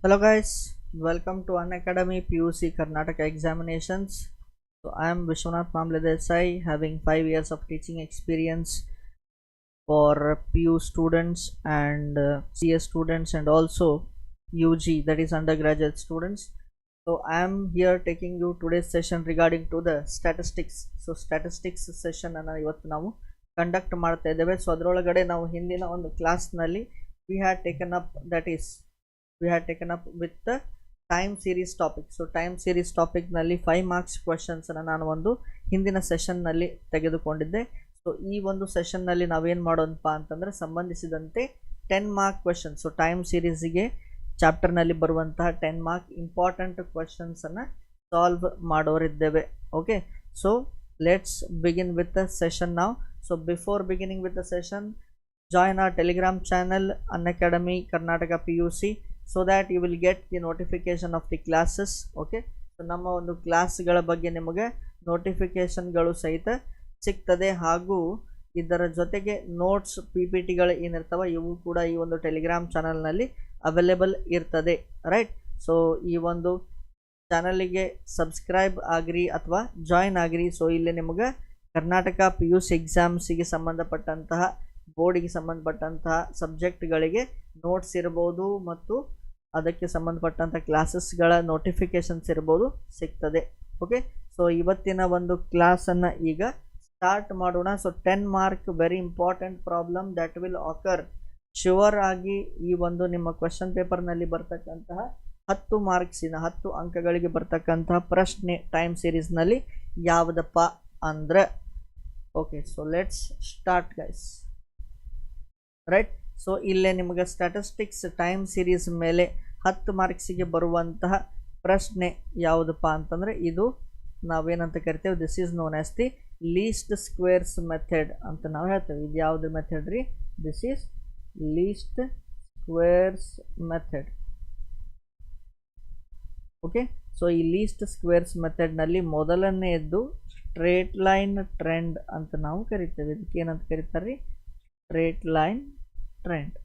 Hello guys, welcome to Unacademy PUC Karnataka examinations. So I am Vishwanath Mamledesai, having 5 years of teaching experience for PU students and CS students and also UG, that is undergraduate students. So I am here taking you today's session regarding to the statistics. So statistics session ಅನ್ನು ಇವತ್ತು ನಾವು conduct ಮಾಡ್ತಾ ಇದ್ದೇವೆ. So ಅದರೊಳಗಡೆ ನಾವು ಹಿಂದಿನ ಒಂದು ಕ್ಲಾಸ್ನಲ್ಲಿ we had taken up with the time series topic. So time series topic ನಲ್ಲಿ 5 marks questions ಅನ್ನು ನಾನು ಒಂದು ಹಿಂದಿನ ಸೆಷನ್ ನಲ್ಲಿ ತೆಗೆದುಕೊಂಡಿದ್ದೆ. ಸೊ ಈ ಒಂದು ಸೆಷನ್ ನಲ್ಲಿ ನಾವೇನು ಮಾಡೋಣಪ್ಪ ಅಂತಂದ್ರೆ ಸಂಬಂಧಿಸಿದಂತೆ 10 mark questions. So time series ಗೆ ಚಾಪ್ಟರ್ ನಲ್ಲಿ ಬರುವಂತಹ 10 mark ಇಂಪಾರ್ಟೆಂಟ್ ಕ್ವೆಶ್ಚನ್ಸ್ ಅನ್ನು ಸಾಲ್ವ್ ಮಾಡೋರಿದ್ದೇವೆ. Okay, so let's begin with the session now. So before beginning with the session, join our telegram channel Unacademy Karnataka PUC so that you will get the notification of the classes. Okay, so ನಮ್ಮ ಒಂದು ಕ್ಲಾಸ್ಗಳ ಬಗ್ಗೆ ನಿಮಗೆ ನೋಟಿಫಿಕೇಶನ್ಗಳು ಸಹಿತ ಸಿಗ್ತದೆ, ಹಾಗೂ ಇದರ ಜೊತೆಗೆ ನೋಟ್ಸ್ PPTಗಳು ಏನಿರ್ತವೆ ಇವು ಕೂಡ ಈ ಒಂದು ಟೆಲಿಗ್ರಾಮ್ ಚಾನಲ್ನಲ್ಲಿ ಅವೈಲೇಬಲ್ ಇರ್ತದೆ. ರೈಟ್, ಸೊ ಈ ಒಂದು ಚಾನಲಿಗೆ ಸಬ್ಸ್ಕ್ರೈಬ್ ಆಗಿರಿ ಅಥವಾ ಜಾಯಿನ್ ಆಗಿರಿ. ಸೊ ಇಲ್ಲಿ ನಿಮಗೆ ಕರ್ನಾಟಕ PUC ಎಕ್ಸಾಮ್ಸಿಗೆ ಸಂಬಂಧಪಟ್ಟಂತಹ ಬೋರ್ಡಿಗೆ ಸಂಬಂಧಪಟ್ಟಂತಹ ಸಬ್ಜೆಕ್ಟ್ಗಳಿಗೆ ನೋಟ್ಸ್ ಇರ್ಬೋದು ಮತ್ತು ಅದಕ್ಕೆ ಸಂಬಂಧಪಟ್ಟಂಥ ಕ್ಲಾಸಸ್ಗಳ ನೋಟಿಫಿಕೇಶನ್ಸ್ ಇರ್ಬೋದು ಸಿಗ್ತದೆ. ಓಕೆ, ಸೊ ಇವತ್ತಿನ ಒಂದು ಕ್ಲಾಸನ್ನು ಈಗ ಸ್ಟಾರ್ಟ್ ಮಾಡೋಣ. So 10 mark very important problem that will occur sure ಆಗಿ ಈ ಒಂದು ನಿಮ್ಮ ಕ್ವೆಶ್ಚನ್ ಪೇಪರ್ನಲ್ಲಿ ಬರ್ತಕ್ಕಂತಹ 10 ಮಾರ್ಕ್ಸಿನ 10 ಅಂಕಗಳಿಗೆ ಬರ್ತಕ್ಕಂತಹ ಪ್ರಶ್ನೆ ಟೈಮ್ ಸೀರೀಸ್ನಲ್ಲಿ ಯಾವುದಪ್ಪ ಅಂದ್ರೆ. Okay, so let's start guys. Right, so ಇಲ್ಲೇ ನಿಮಗೆ ಸ್ಟ್ಯಾಟಿಸ್ಟಿಕ್ಸ್ ಟೈಮ್ ಸೀರೀಸ್ ಮೇಲೆ 10 ಮಾರ್ಕ್ಸಿಗೆ ಬರುವಂತಹ ಪ್ರಶ್ನೆ ಯಾವುದಪ್ಪ ಅಂತಂದರೆ ಇದು ನಾವೇನಂತ ಕರಿತೇವೆ, this is known as the least squares method ಅಂತ ನಾವು ಹೇಳ್ತೇವೆ. ಇದು ಯಾವುದು ಮೆಥಡ್ ರೀ? This is least squares method. Okay, so ಈ ಲೀಸ್ಟ್ ಸ್ಕ್ವೇರ್ಸ್ ಮೆಥಡ್ನಲ್ಲಿ ಮೊದಲನೆಯದ್ದು ಸ್ಟ್ರೇಟ್ ಲೈನ್ ಟ್ರೆಂಡ್ ಅಂತ ನಾವು ಕರಿತೇವೆ. ಇದಕ್ಕೆ ಏನಂತ ಕರೀತಾರೆ ರೀ? Straight line trend.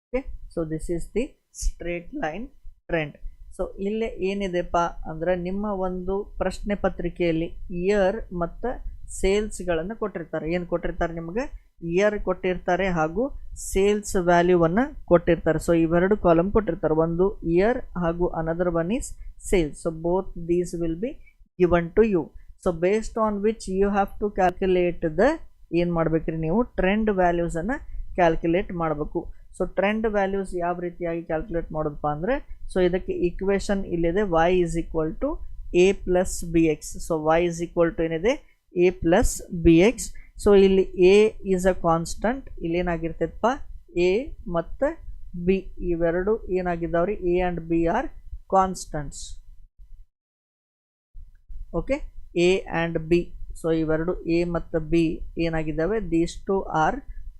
Okay, so this is the straight line trend. So ಇಲ್ಲೇ ಏನಿದೆಪ್ಪ ಅಂದ್ರೆ ನಿಮ್ಮ ಒಂದು ಪ್ರಶ್ನೆ ಪತ್ರಿಕೆಯಲ್ಲಿ ಇಯರ್ ಮತ್ತು ಸೇಲ್ಸ್ಗಳನ್ನು ಕೊಟ್ಟಿರ್ತಾರೆ. ಏನು ಕೊಟ್ಟಿರ್ತಾರೆ ನಿಮಗೆ? ಇಯರ್ ಕೊಟ್ಟಿರ್ತಾರೆ ಹಾಗೂ ಸೇಲ್ಸ್ ವ್ಯಾಲ್ಯೂವನ್ನು ಕೊಟ್ಟಿರ್ತಾರೆ. ಸೊ ಇವೆರಡು ಕಾಲಮ್ ಕೊಟ್ಟಿರ್ತಾರೆ, ಒಂದು ಇಯರ್ ಹಾಗೂ another one is sales. So both these will be given to you. So based on which you have to calculate the ಏನು ಮಾಡಬೇಕ್ರಿ ನೀವು? ಟ್ರೆಂಡ್ ವ್ಯಾಲ್ಯೂಸನ್ನು ಕ್ಯಾಲ್ಕುಲೇಟ್ ಮಾಡಬೇಕು. ಸೊ ಟ್ರೆಂಡ್ ವ್ಯಾಲ್ಯೂಸ್ ಯಾವ ರೀತಿಯಾಗಿ ಕ್ಯಾಲ್ಕುಲೇಟ್ ಮಾಡೋದಪ್ಪ ಅಂದರೆ, ಸೊ ಇದಕ್ಕೆ ಈಕ್ವೇಷನ್ ಇಲ್ಲಿದೆ, y is equal to a plus B X. So y is equal to ಏನಿದೆ? a plus B X. So ಇಲ್ಲಿ a ಈಸ್ ಅ ಕಾನ್ಸ್ಟಂಟ್. ಇಲ್ಲೇನಾಗಿರ್ತೈತಪ್ಪ? a ಮತ್ತು b ಇವೆರಡು ಏನಾಗಿದ್ದಾವ್ರಿ? a and b are constants. Okay, a and b. So ಇವೆರಡು a ಮತ್ತು b ಏನಾಗಿದ್ದಾವೆ? These two are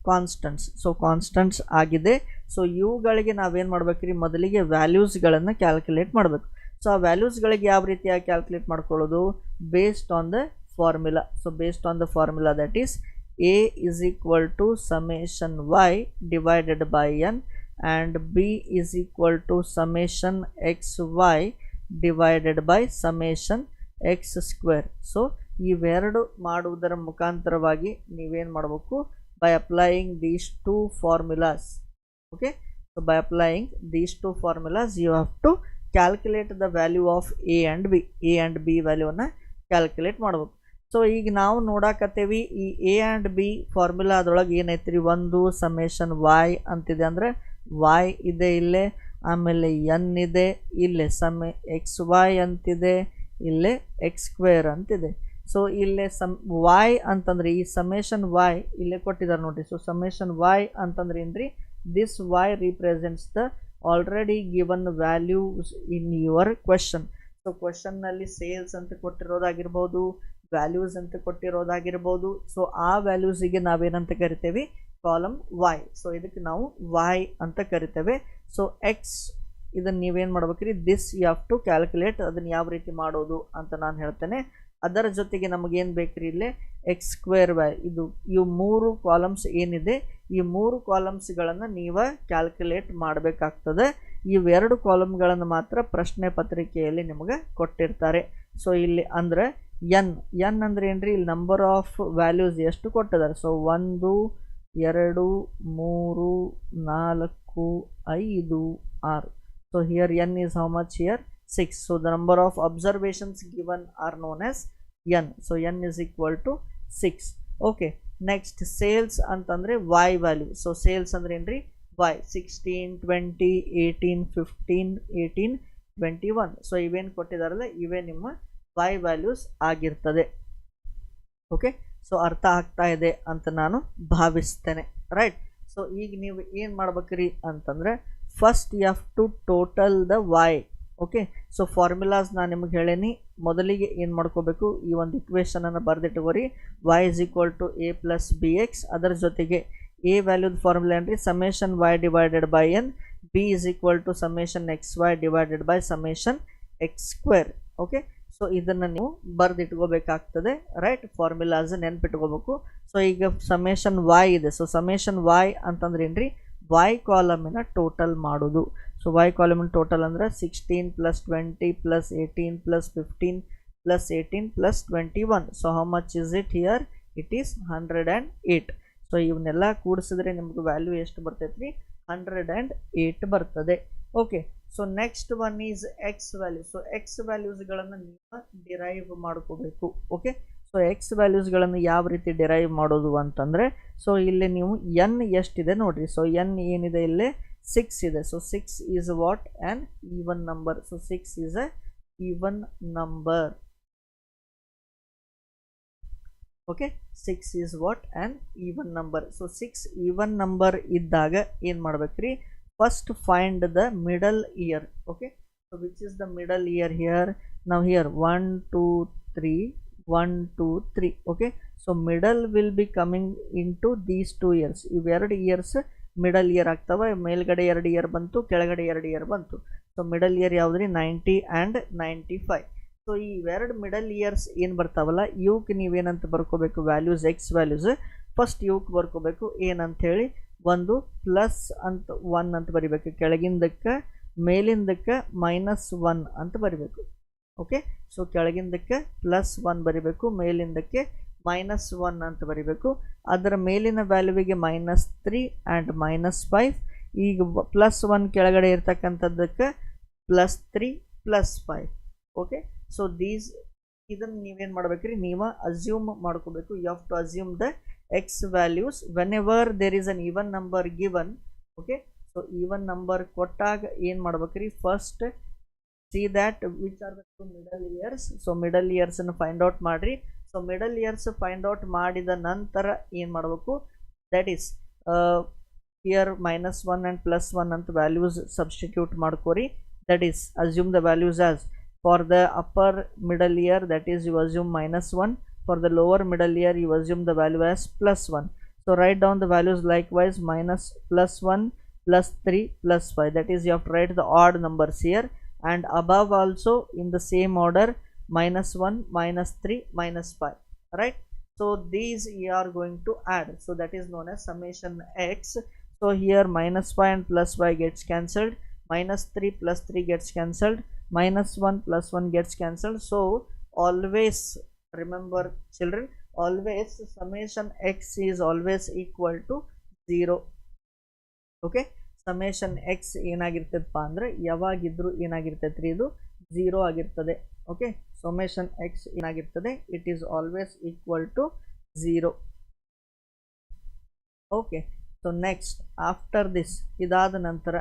constants. So constants ಆಗಿದೆ. ಸೊ ಇವುಗಳಿಗೆ ನಾವೇನು ಮಾಡ್ಬೇಕ್ರಿ? ಮೊದಲಿಗೆ ವ್ಯಾಲ್ಯೂಸ್ಗಳನ್ನು ಕ್ಯಾಲ್ಕುಲೇಟ್ ಮಾಡಬೇಕು. ಸೊ ಆ ವ್ಯಾಲ್ಯೂಸ್ಗಳಿಗೆ ಯಾವ ರೀತಿಯಾಗಿ ಕ್ಯಾಲ್ಕುಲೇಟ್ ಮಾಡ್ಕೊಳ್ಳೋದು? Based on the formula. So based on the formula that is a is equal to summation y divided by n and b is equal to summation X Y divided by summation X square. So ಇವೆರಡು ಮಾಡುವುದರ ಮುಖಾಂತರವಾಗಿ ನೀವೇನು ಮಾಡಬೇಕು? By applying these two formulas. Okay, so by applying these two formulas you have to calculate the value of a and b. A and b ವ್ಯಾಲ್ಯೂವನ್ನು calculate ಮಾಡಬೇಕು. So ಈಗ ನಾವು ನೋಡಾಕತ್ತೇವಿ ಈ ಎ ಆ್ಯಂಡ್ ಬಿ ಫಾರ್ಮುಲಾದೊಳಗೆ ಏನೈತ್ರಿ? ಒಂದು ಸಮೇಷನ್ y ಅಂತಿದೆ, ಅಂದರೆ y ಇದೆ ಇಲ್ಲೇ, ಆಮೇಲೆ n ಇದೆ ಇಲ್ಲೇ, ಎಕ್ಸ್ ವೈ ಅಂತಿದೆ ಇಲ್ಲೇ, ಎಕ್ಸ್ ಸ್ಕ್ವೇರ್ ಅಂತಿದೆ. ಸೊ ಇಲ್ಲೇ y ಅಂತಂದ್ರೆ ಈ ಸಮೇಷನ್ y ಇಲ್ಲೇ ಕೊಟ್ಟಿದ್ದಾರೆ ನೋಡಿ. ಸೊ ಸಮೇಷನ್ y ಅಂತಂದ್ರೆ ಏನ್ರಿ? This y represents the already given values in your question. So ಕ್ವೆಶನ್ನಲ್ಲಿ ಸೇಲ್ಸ್ ಅಂತ ಕೊಟ್ಟಿರೋದಾಗಿರ್ಬೋದು, ವ್ಯಾಲ್ಯೂಸ್ ಅಂತ ಕೊಟ್ಟಿರೋದಾಗಿರ್ಬೋದು. ಸೊ ಆ ವ್ಯಾಲ್ಯೂಸಿಗೆ ನಾವೇನಂತ ಕರಿತೇವೆ? Column y. ಸೊ ಇದಕ್ಕೆ ನಾವು y ಅಂತ ಕರಿತೇವೆ. ಸೊ ಎಕ್ಸ್ ಇದನ್ನು ನೀವೇನು ಮಾಡ್ಬೇಕ್ರಿ? This you have to calculate. ಅದನ್ನು ಯಾವ ರೀತಿ ಮಾಡೋದು ಅಂತ ನಾನು ಹೇಳ್ತೇನೆ. ಅದರ ಜೊತೆಗೆ ನಮಗೇನು ಬೇಕ್ರಿ? ಇಲ್ಲೇ ಎಕ್ಸ್ ಸ್ಕ್ವೇರ್ ವೈ. ಇವು ಮೂರು ಕಾಲಮ್ಸ್ ಏನಿದೆ ಈ 3 ಕಾಲಮ್ಸ್ಗಳನ್ನು ನೀವು ಕ್ಯಾಲ್ಕುಲೇಟ್ ಮಾಡಬೇಕಾಗ್ತದೆ. ಇವೆರಡು ಕಾಲಮ್ಗಳನ್ನು ಮಾತ್ರ ಪ್ರಶ್ನೆ ಪತ್ರಿಕೆಯಲ್ಲಿ ನಿಮಗೆ ಕೊಟ್ಟಿರ್ತಾರೆ. ಸೊ ಇಲ್ಲಿ ಅಂದರೆ ಎನ್ ಅಂದರೆ ಏನ್ರಿ, ಇಲ್ಲಿ ನಂಬರ್ ಆಫ್ ವ್ಯಾಲ್ಯೂಸ್ ಎಷ್ಟು ಕೊಟ್ಟಿದ್ದಾರೆ. So 1 2 3 4 5 6. So here n is how much here? 6. So the number of observations given are known as n. So n is equal to 6. Okay. Next sales ಅಂತಂದ್ರೆ y value. So sales ಅಂದ್ರೆ ಏನ್ರಿ, y 16 20 18 15 18 21. So ಇವೇನು ಕೊಟ್ಟಿದಾರಲ್ಲ ಇವೇ ನಿಮ್ಮ y values ಆಗಿರ್ತದೆ. Okay, so ಅರ್ಥ ಆಗ್ತಾ ಇದೆ ಅಂತ ನಾನು ಭಾವಿಸ್ತೇನೆ. ರೈಟ್. ಸೊ ಈಗ ನೀವು ಏನು ಮಾಡ್ಬೇಕ್ರಿ ಅಂತಂದರೆ first you have to total the y. Okay, so formulas ನಾನು ನಿಮ್ಗೆ ಹೇಳೀನಿ. ಮೊದಲಿಗೆ ಏನು ಮಾಡ್ಕೋಬೇಕು, ಈ ಒಂದು ಇಕ್ವೇಷನನ್ನು ಬರೆದಿಟ್ಕೋರಿ. y is equal to a plus B X. ಅದರ ಜೊತೆಗೆ a ವ್ಯಾಲ್ಯೂದ ಫಾರ್ಮುಲಾ ಏನ್ರಿ, summation y divided by n. b is equal to summation X Y divided by summation X square. Okay, so ಇದನ್ನು ನೀವು ಬರೆದಿಟ್ಕೋಬೇಕಾಗ್ತದೆ. ರೈಟ್, ಫಾರ್ಮುಲಾಸ್ ನೆನ್ಪಿಟ್ಕೋಬೇಕು. So ಈಗ summation y ಇದೆ. ಸೊ ಸಮೇಷನ್ y ಅಂತಂದ್ರೆ ಏನ್ರಿ, y ಕಾಲಮಿನ ಟೋಟಲ್ ಮಾಡೋದು. ಸೊ y ಕಾಲಮಿನ ಟೋಟಲ್ ಅಂದ್ರೆ 16 plus 20 plus 18 plus 15 plus 18 plus 21. So how much is it here? It is 108. So ಇವನ್ನೆಲ್ಲ ಕೂಡಿಸಿದ್ರೆ ನಿಮ್ಗೆ ವ್ಯಾಲ್ಯೂ ಎಷ್ಟು ಬರ್ತೈತ್ರಿ? 108 ಬರ್ತದೆ. Okay, so next one is X value. So X ವ್ಯಾಲ್ಯೂಸ್ಗಳನ್ನು ನೀವು ಡಿರೈವ್ ಮಾಡ್ಕೋಬೇಕು. ಓಕೆ, ಸೊ ಎಕ್ಸ್ ವ್ಯಾಲ್ಯೂಸ್ಗಳನ್ನು ಯಾವ ರೀತಿ ಡಿರೈವ್ ಮಾಡೋದು ಅಂತಂದರೆ, ಸೊ ಇಲ್ಲಿ ನೀವು ಎನ್ ಎಷ್ಟಿದೆ ನೋಡಿರಿ. ಸೊ ಎನ್ ಏನಿದೆ, ಇಲ್ಲಿ 6 ಇದೆ. So 6 is what? An even number. So 6 is a even number. Okay, 6 is what? An even number. So 6 even number ಇದ್ದಾಗ ಏನು ಮಾಡ್ಬೇಕ್ರಿ? First find the middle year. Okay, so which is the middle year here? ನಾವು here 1 2 3 1 2 3. Okay, so middle will be coming in to these 2 years. ಇವೆರಡು years middle year ಆಗ್ತವೆ. ಮೇಲ್ಗಡೆ 2 year ಬಂತು, ಕೆಳಗಡೆ 2 year ಬಂತು. ಸೊ ಮಿಡಲ್ ಇಯರ್ ಯಾವುದ್ರಿ? 90 and 95. So ಈ ಇವೆರಡು ಮಿಡಲ್ ಇಯರ್ಸ್ ಏನು ಬರ್ತಾವಲ್ಲ, ಇವಕ್ಕೆ ನೀವೇನಂತ ಬರ್ಕೋಬೇಕು? Values, X values. ಫಸ್ಟ್ ಇವಕ್ಕೆ ಬರ್ಕೋಬೇಕು ಏನಂತ ಹೇಳಿ, ಒಂದು ಪ್ಲಸ್ ಅಂತ 1 ಅಂತ ಬರಿಬೇಕು. ಕೆಳಗಿಂದಕ್ಕೆ ಮೇಲಿಂದಕ್ಕೆ -1 ಅಂತ ಬರಿಬೇಕು. ಓಕೆ, ಸೊ ಕೆಳಗಿಂದಕ್ಕೆ +1 ಬರಿಬೇಕು, ಮೇಲಿಂದಕ್ಕೆ -1 ಅಂತ ಬರಿಬೇಕು. ಅದರ ಮೇಲಿನ ವ್ಯಾಲ್ಯೂವಿಗೆ -3 ಆ್ಯಂಡ್ -5. ಈಗ +1 ಕೆಳಗಡೆ ಇರ್ತಕ್ಕಂಥದ್ದಕ್ಕೆ +3 +5. ಓಕೆ, ಸೊ ಇದನ್ನು ನೀವೇನು ಮಾಡ್ಬೇಕ್ರಿ? ನೀವು ಅಸ್ಯೂಮ್ ಮಾಡ್ಕೋಬೇಕು. You have to assume the X values whenever there is an even number given. Okay, so even number ಕೊಟ್ಟಾಗ ಏನು ಮಾಡ್ಬೇಕ್ರಿ? First see that which are the 2 middle years. So middle ಇಯರ್ಸನ್ನು find out ಮಾಡಿರಿ. ಸೊ middle years find out ಮಾಡಿದ ನಂತರ ಏನು ಮಾಡಬೇಕು? ದಟ್ ಈಸ್ ಹಿಯರ್ -1 ಆ್ಯಂಡ್ +1 ಅಂತ ವ್ಯಾಲ್ಯೂಸ್ ಸಬ್ಸ್ಟಿಟ್ಯೂಟ್ ಮಾಡ್ಕೋರಿ. That is assume the values as for the upper middle year, that is you assume -1. For the lower middle year you assume the value as +1. So write down the values likewise, -+1 +3 +5. that is you have to write the odd numbers here, and above also in the same order, -1 -3 -5. right? So these you are going to add. So that is known as summation x. So here -5 and +5 gets cancelled, -3 +3 gets cancelled, -1 +1 gets cancelled. So always remember children, always summation x is always equal to 0. okay, summation x ಏನಾಗಿರ್ತದಪ್ಪ ಅಂದ್ರೆ ಯಾವಾಗಿದ್ರು ಏನಾಗಿರ್ತೈತ್ರಿ? ಇದು 0 ಆಗಿರ್ತದೆ. Okay, summation x ಏನಾಗಿರ್ತದೆ? It is always equal to 0. Okay, so next after this, ಇದಾದ ನಂತರ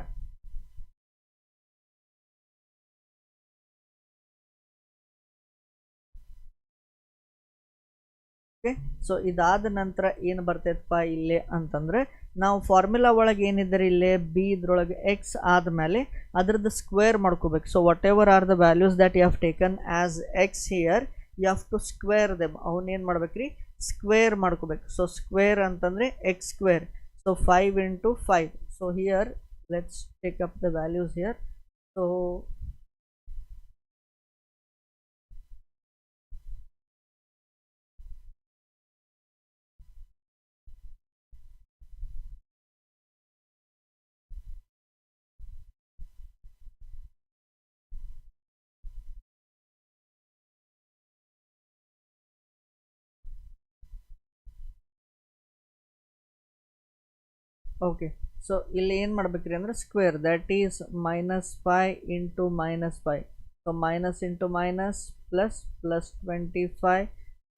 okay, so ಇದಾದ ನಂತರ ಏನು ಬರ್ತೈತಪ್ಪ ಇಲ್ಲಿ ಅಂತಂದರೆ, ನಾವು ಫಾರ್ಮುಲಾ ಒಳಗೆ ಏನಿದ್ದಾರೆ ಇಲ್ಲೇ ಬಿ ಇದ್ರೊಳಗೆ ಎಕ್ಸ್ ಆದಮೇಲೆ ಅದರದ್ದು ಸ್ಕ್ವೇರ್ ಮಾಡ್ಕೋಬೇಕು. So whatever are the values that you have taken as x here, you have to square them. ಅವನ್ನೇನು ಮಾಡ್ಬೇಕ್ರಿ? ಸ್ಕ್ವೇರ್ ಮಾಡ್ಕೋಬೇಕು. ಸೊ ಸ್ಕ್ವೇರ್ ಅಂತಂದರೆ x square. So 5 × 5. So here let's take up the values here. So okay, so ಇಲ್ಲಿ ಏನು ಮಾಡ್ಬೇಕ್ರಿ ಅಂದರೆ square, that is -5 into -5. So minus into minus plus, plus 25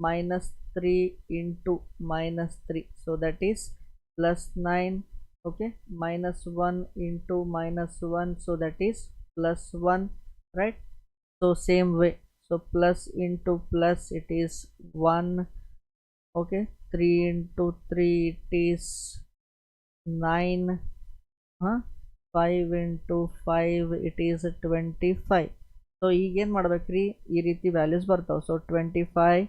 -3 into -3. So that is +9. okay, -1 into -1, so that is +1, right? So same way, so plus into plus it is 1. okay, 3 into 3 it is 9. 5 into 5 it is 25. so ಈಗೇನು ಮಾಡ್ಬೇಕ್ರಿ, ಈ ರೀತಿ values ಬರ್ತಾವೆ. So 25,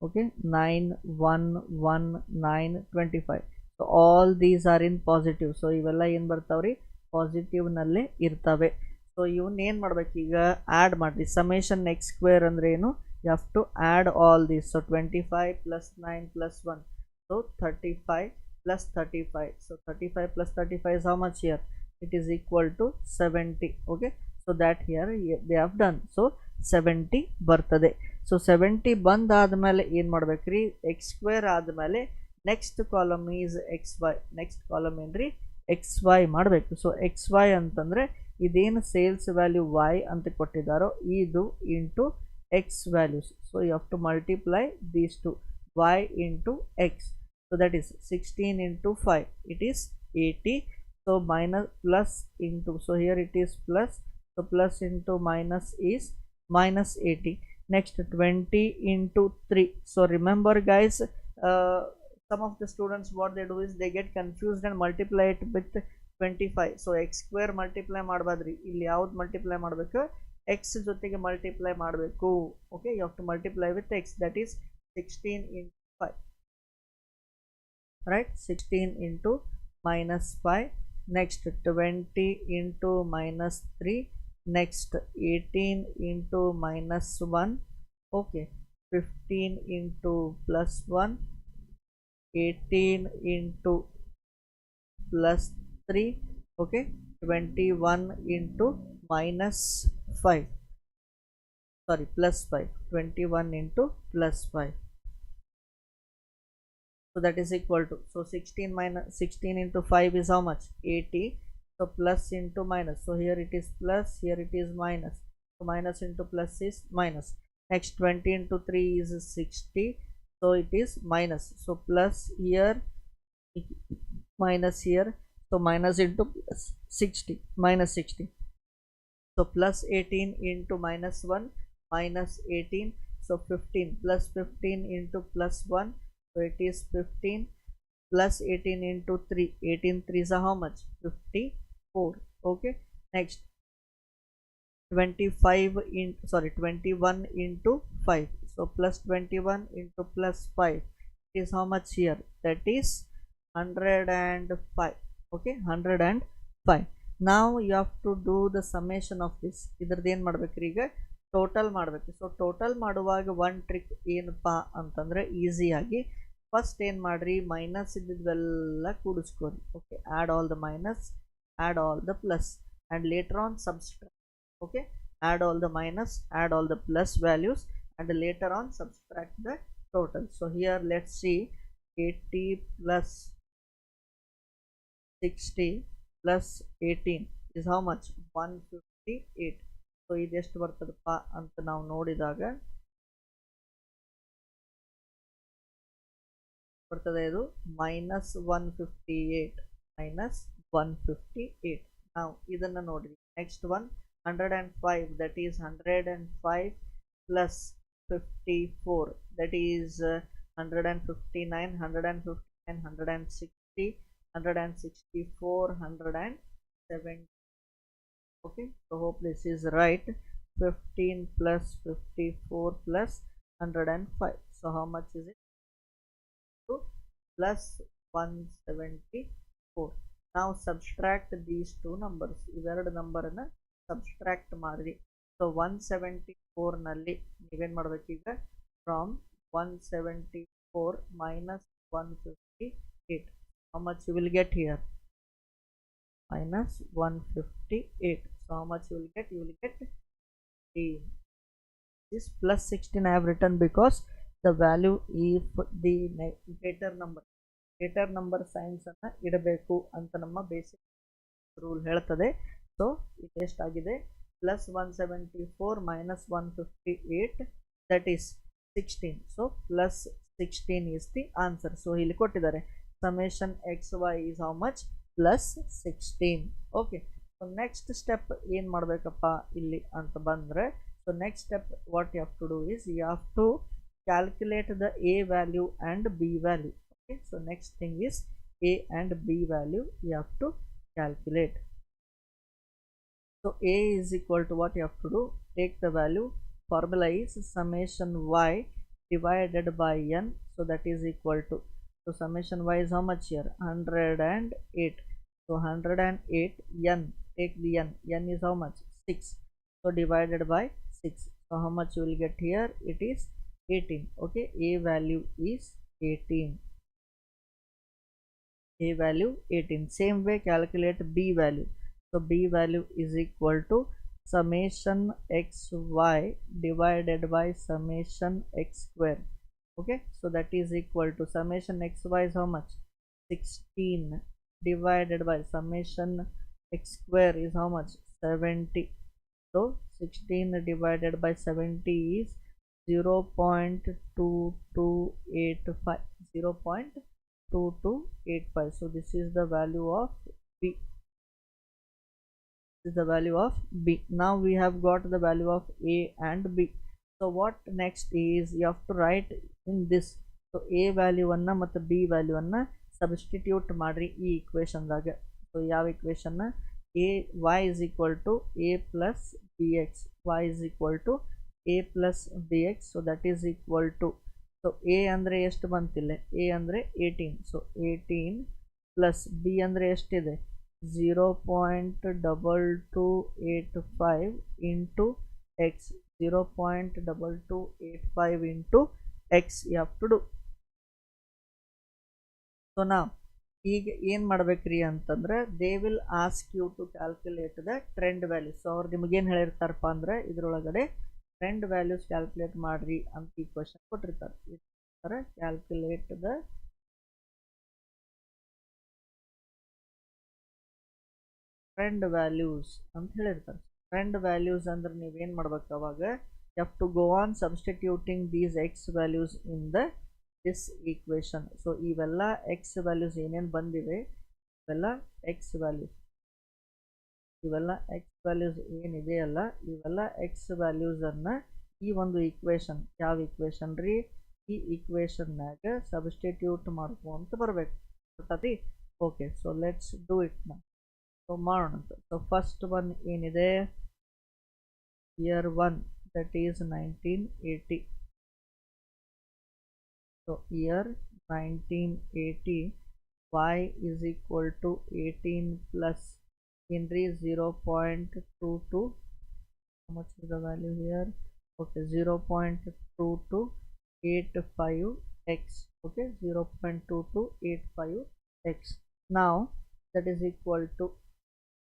okay, 9 1 1 9 25. So all these are in positive. So ಇವೆಲ್ಲ ಏನು ಬರ್ತಾವ್ರಿ, ಪಾಸಿಟಿವ್ನಲ್ಲೇ ಇರ್ತವೆ. So ಇವನ್ನ ಏನು ಮಾಡ್ಬೇಕು, ಈಗ ಆ್ಯಡ್ ಮಾಡಿರಿ. ಸಮೇಷನ್ ಎಕ್ಸ್ ಸ್ಕ್ವೇರ್ ಅಂದರೆ ಏನು, you have to add all these. So 25 + 9 + 1, so 35 + 35. So 35 + 35 is how much here? It is equal to 70. okay, so that here they have done. so 70 ಬರ್ತದೆ. ಸೊ 70 ಬಂದಾದ್ಮೇಲೆ ಏನು ಮಾಡ್ಬೇಕ್ರಿ, ಎಕ್ಸ್ ಸ್ಕ್ವೇರ್ ಆದಮೇಲೆ next column is x y. Next column ಏನ್ರಿ, x y ಮಾಡಬೇಕು. So x y ಅಂತಂದರೆ ಇದೇನು sales value y ಅಂತ ಕೊಟ್ಟಿದ್ದಾರೋ ಇದು into x values. So you have to multiply these two y into x. So that is 16 into 5 it is 80. so minus plus into, so here it is plus, so plus into minus is -80. next 20 into 3. so remember guys, some of the students what they do is they get confused and multiply it with 25. so x square multiply ಮಾಡಬಾದ್ರಿ, ಇಲ್ಲಿ ಯಾವ್ದು multiply ಮಾಡಬೇಕು, x ಜೊತೆಗೆ multiply ಮಾಡಬೇಕು. Okay, you have to multiply with x, that is 16 into 5, right? 16 into -5. next 20 into -3. next 18 into -1. okay, 15 into +1. 18 into +3. okay, 21 into -5, sorry, +5. 21 into +5. so that is equal to, so 16 into 5 is how much, 80. so plus into minus, so here it is plus, here it is minus. so minus into plus is minus. next 20 into 3 is 60. so it is minus. so plus here, minus here, so minus into plus 60, -60. so plus 18 into -1, -18. so 15 plus 15 into +1, so it is 15 plus 18 into 3. 18 3s are how much, 54. okay, next 21 into 5. so plus 21 into +5 is how much here, that is 105. okay, 105. now you have to do the summation of this. ಇದ್ರದ್ದು ಏನು ಮಾಡ್ಬೇಕ್ರಿ, ಈಗ total ಮಾಡಬೇಕು. So total ಮಾಡುವಾಗ one trick ಏನಪ್ಪ ಅಂತಂದರೆ, ಈಸಿಯಾಗಿ first ಏನು ಮಾಡಿರಿ, ಮೈನಸ್ ಇದ್ದಿದ್ದೆಲ್ಲ ಕೂಡಿಸ್ಕೊರಿ. Okay, add all the minus, add all the plus, and later on subtract. Okay, add all the minus, add all the plus values, and later on subtract the total. so here let's see, 80 plus 60 plus 18 is how much, 158. so ಇದೆಷ್ಟು ಬರ್ತದಪ್ಪ ಅಂತ ನಾವು ನೋಡಿದಾಗ ಬರ್ತದೆ, ಇದು -158, -158. ನಾವು ಇದನ್ನು ನೋಡ್ರಿ. Next one 105, that is 105 plus 54, that is 159, 159, 160, 164, 170. okay, so hope this is right. 15 plus 54 plus 105, so how much is it, plus 174. now subtract these two numbers. ಇವೆರಡು ನಂಬರನ್ನು ಸಬ್ಸ್ಟ್ರಾಕ್ಟ್ ಮಾಡಿರಿ. ಸೊ 174 ನಲ್ಲಿ ನೀವೇನು ಮಾಡಬೇಕು, ಈಗ from 174 minus 158, how much you will get here, -158. so how much you will get, this plus 16 I have written because the value if the greater number, greater number science ಅನ್ನ ಇಡಬೇಕು ಅಂತ ನಮ್ಮ basic rule ಹೇಳ್ತದೆ. So ಇದು ಎಷ್ಟಾಗಿದೆ, plus 174 minus 158 that is 16. So plus 16 is the answer. So ಇಲ್ಲಿ ಕೊಟ್ಟಿದ್ದಾರೆ summation xy is how much, plus 16. Okay, so next step ಏನು ಮಾಡಬೇಕಪ್ಪ ಇಲ್ಲಿ ಅಂತ ಬಂದರೆ, so next step what you have to do is you have to calculate the a value and b value. Okay, so next thing is a and b value you have to calculate. So a is equal to, what you have to do, take the value, formula is summation y divided by n, so that is equal to, so summation y is how much here, 108. So 108 n, take the n is how much, 6. So divided by 6, so how much you will get here, it is 18. Okay, a value is 18. A value 18. Same way calculate b value. So b value is equal to summation xy divided by summation x square. Okay, so that is equal to summation xy is how much, 16 divided by summation x square is how much, 70. So 16 divided by 70 is 0.2285. 0.2285. So this is the value of b. This is the value of b. Now we have got the value of a and b. So what next is, you have to write in this. So a value anna ಮತ್ತು b value anna substitute ಮಾಡ್ರಿ ಈ equation ದಾಗ. So ಯಾವ equation, a y is equal to a plus bx, y is equal to a plus bx, so that is equal to, so a ಅಂದರೆ ಎಷ್ಟು ಬಂತಿಲ್ಲ, a ಅಂದರೆ 18. So 18 plus b ಅಂದರೆ ಎಷ್ಟಿದೆ, 0.2285 into x, 0.2285 into x you have to do. So ನಾವು ಈಗ ಏನು ಮಾಡ್ಬೇಕ್ರಿ ಅಂತಂದ್ರೆ, they will ask you to calculate the trend value. So ಅವ್ರು ನಿಮಗೇನು ಹೇಳಿರ್ತಾರಪ್ಪ ಅಂದರೆ, ಇದರೊಳಗಡೆ ಟ್ರೆಂಡ್ ವ್ಯಾಲ್ಯೂಸ್ ಕ್ಯಾಲ್ಕುಲೇಟ್ ಮಾಡ್ರಿ ಅಂತ ಈ ಕ್ವಶನ್ ಕೊಟ್ಟಿರ್ತಾರೆ. ಕ್ಯಾಲ್ಕುಲೇಟ್ ದ ಟ್ರೆಂಡ್ ವ್ಯಾಲ್ಯೂಸ್ ಅಂತ ಹೇಳಿರ್ತಾರೆ. ಟ್ರೆಂಡ್ ವ್ಯಾಲ್ಯೂಸ್ ಅಂದ್ರೆ ನೀವೇನು ಮಾಡ್ಬೇಕು, ಅವಾಗ you have to go on substituting these x values in the this equation. So ಇವೆಲ್ಲ ಎಕ್ಸ್ ವ್ಯಾಲ್ಯೂಸ್ ಏನೇನು ಬಂದಿವೆ, ಇವೆಲ್ಲ ಎಕ್ಸ್ ವ್ಯಾಲ್ಯೂಸ್, ಇವೆಲ್ಲ ಎಕ್ಸ್ ವ್ಯಾಲ್ಯೂಸ್ ಏನಿದೆಯಲ್ಲ, ಇವೆಲ್ಲ ಎಕ್ಸ್ ವ್ಯಾಲ್ಯೂಸನ್ನು ಈ ಒಂದು ಈಕ್ವೇಶನ್, ಯಾವ ಈಕ್ವೇಶನ್ ರೀ, ಈ ಈಕ್ವೇಶನ್ನಾಗ ಸಬ್ಸ್ಟಿಟ್ಯೂಟ್ ಮಾಡ್ಕೊಂತ ಬರಬೇಕು. ಗೊತ್ತಾತಿ? Okay, so let's do it ನಾ. ಸೊ ಮಾಡೋಣ. ಸೊ ಫಸ್ಟ್ ಒನ್ ಏನಿದೆ, year 1 that is 1980. So here 1980 y is equal to 18 plus Henry 0.22. How much is the value here? Okay, 0.2285x. Okay, 0.2285x. Now that is equal to,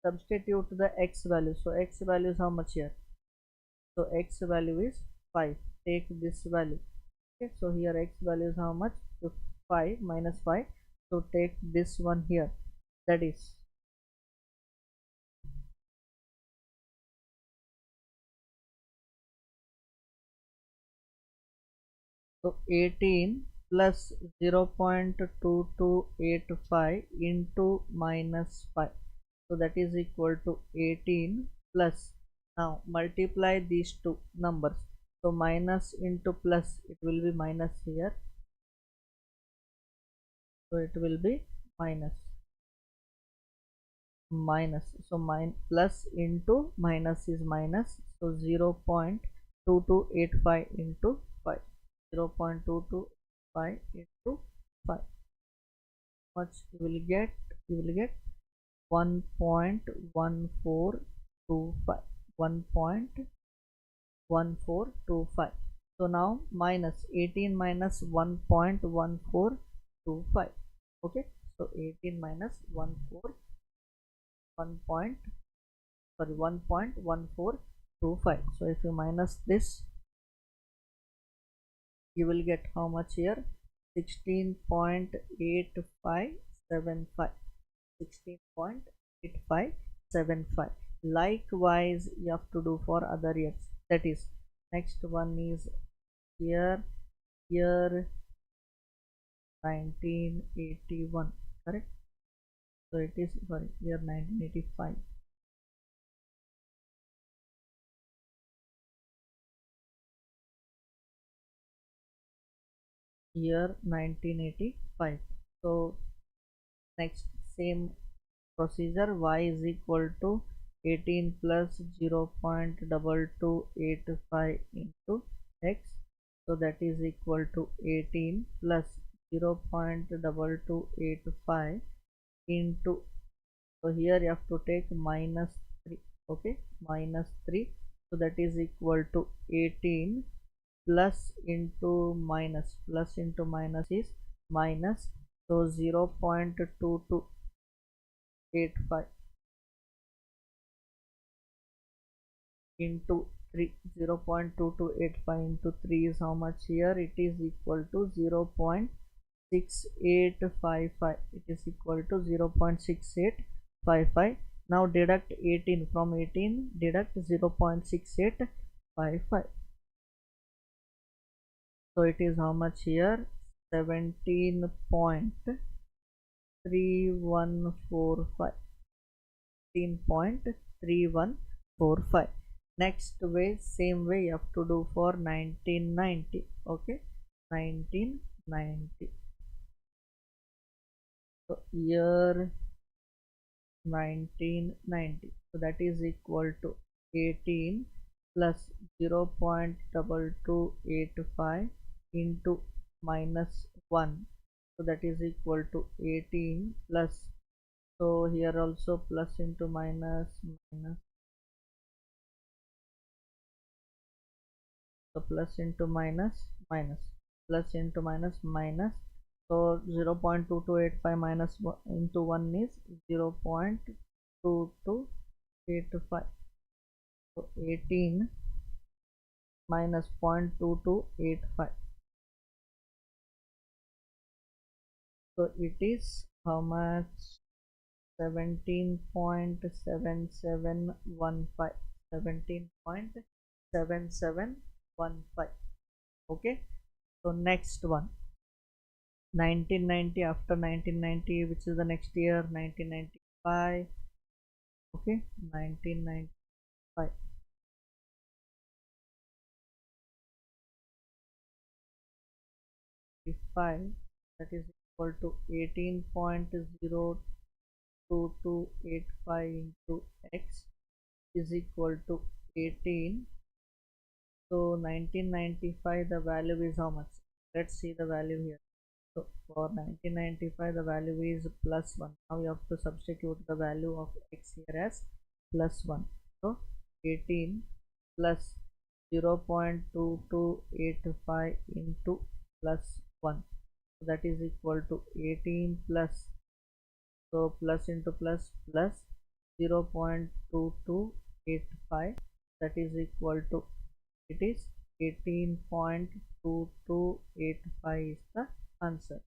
substitute the x value. So x value is how much here? So x value is 5. Take this value. Okay, so here x value is how much? 5 minus 5. So take this one here, that is, so 18 plus 0.2285 into minus 5. So that is equal to 18 plus, now multiply these two numbers. So minus into plus, it will be minus here. So it will be minus. So plus into minus is minus. So 0.2285 into 5. 0.2285 into 5. Much you will get? You will get 1.1425. 1.1425. So now minus 18 minus 1.1425. Okay, so 18 minus 1.1425. So if you minus this, you will get how much here? 16.8575. 16.8575. Likewise you have to do for other years. That is, next one is year 1981, correct? So it is, sorry, year 1985. Year 1985. So next, same procedure, y is equal to 18 plus 0.2285 into x. So that is equal to 18 plus 0.2285 into, so here you have to take minus 3, okay, minus 3. So that is equal to 18 plus into minus, plus into minus is minus, so 0.2285 into 3, 0.2285 into 3 is how much here? It is equal to 0.6855. It is equal to 0.6855. Now deduct 18 from 18, deduct 0.6855. So it is how much here? 17.3145. 17.3145. Next way, same way you have to do for 1990. Okay, 1990. So year 1990. So that is equal to 18 plus 0.2285 into minus 1. So that is equal to 18 plus, so here also plus into minus, minus, so plus into minus, minus, plus into minus, minus. So 0.2285 minus 1 into 1 is 0.2285. So 18 minus 0.2285. So it is how much? 17.7715. 17.7715. Okay. So next one, 1990. After 1990, which is the next year? 1995. Okay, 1995. That is equal to 18.02285 into x is equal to 18. So 1995, the value is how much? Let's see the value here. So for 1995, the value is plus 1. Now you have to substitute the value of x here as plus 1. So 18 plus 0.2285 into plus 1. So that is equal to 18 plus, so plus into plus, plus 0.2285, that is equal to, it is 18.2285 is the answer.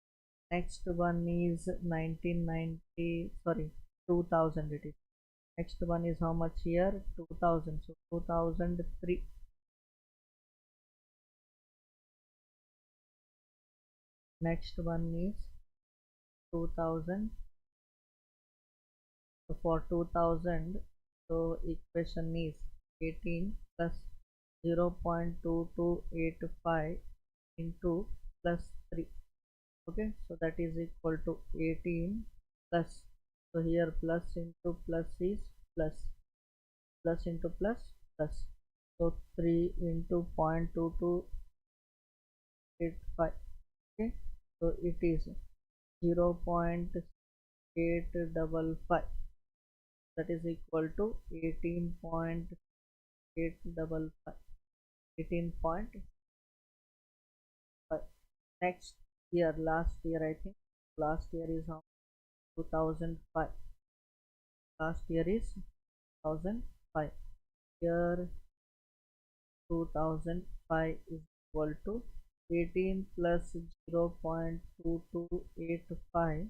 Next one is 1990, sorry, 2000 it is. Next one is how much here? 2000. So 2003. Next one is 2000. So for 2000, so equation is 18 plus 0.2285 into plus 3. Okay, so that is equal to 18 plus, so here plus into plus is plus, plus into plus, plus, so 3 into 0.2285. Okay, so it is 0.855. That is equal to 18.855. 18.5. Next year, last year, I think last year is 2005. Last year is 2005. Year 2005 is equal to 18 plus 0.2285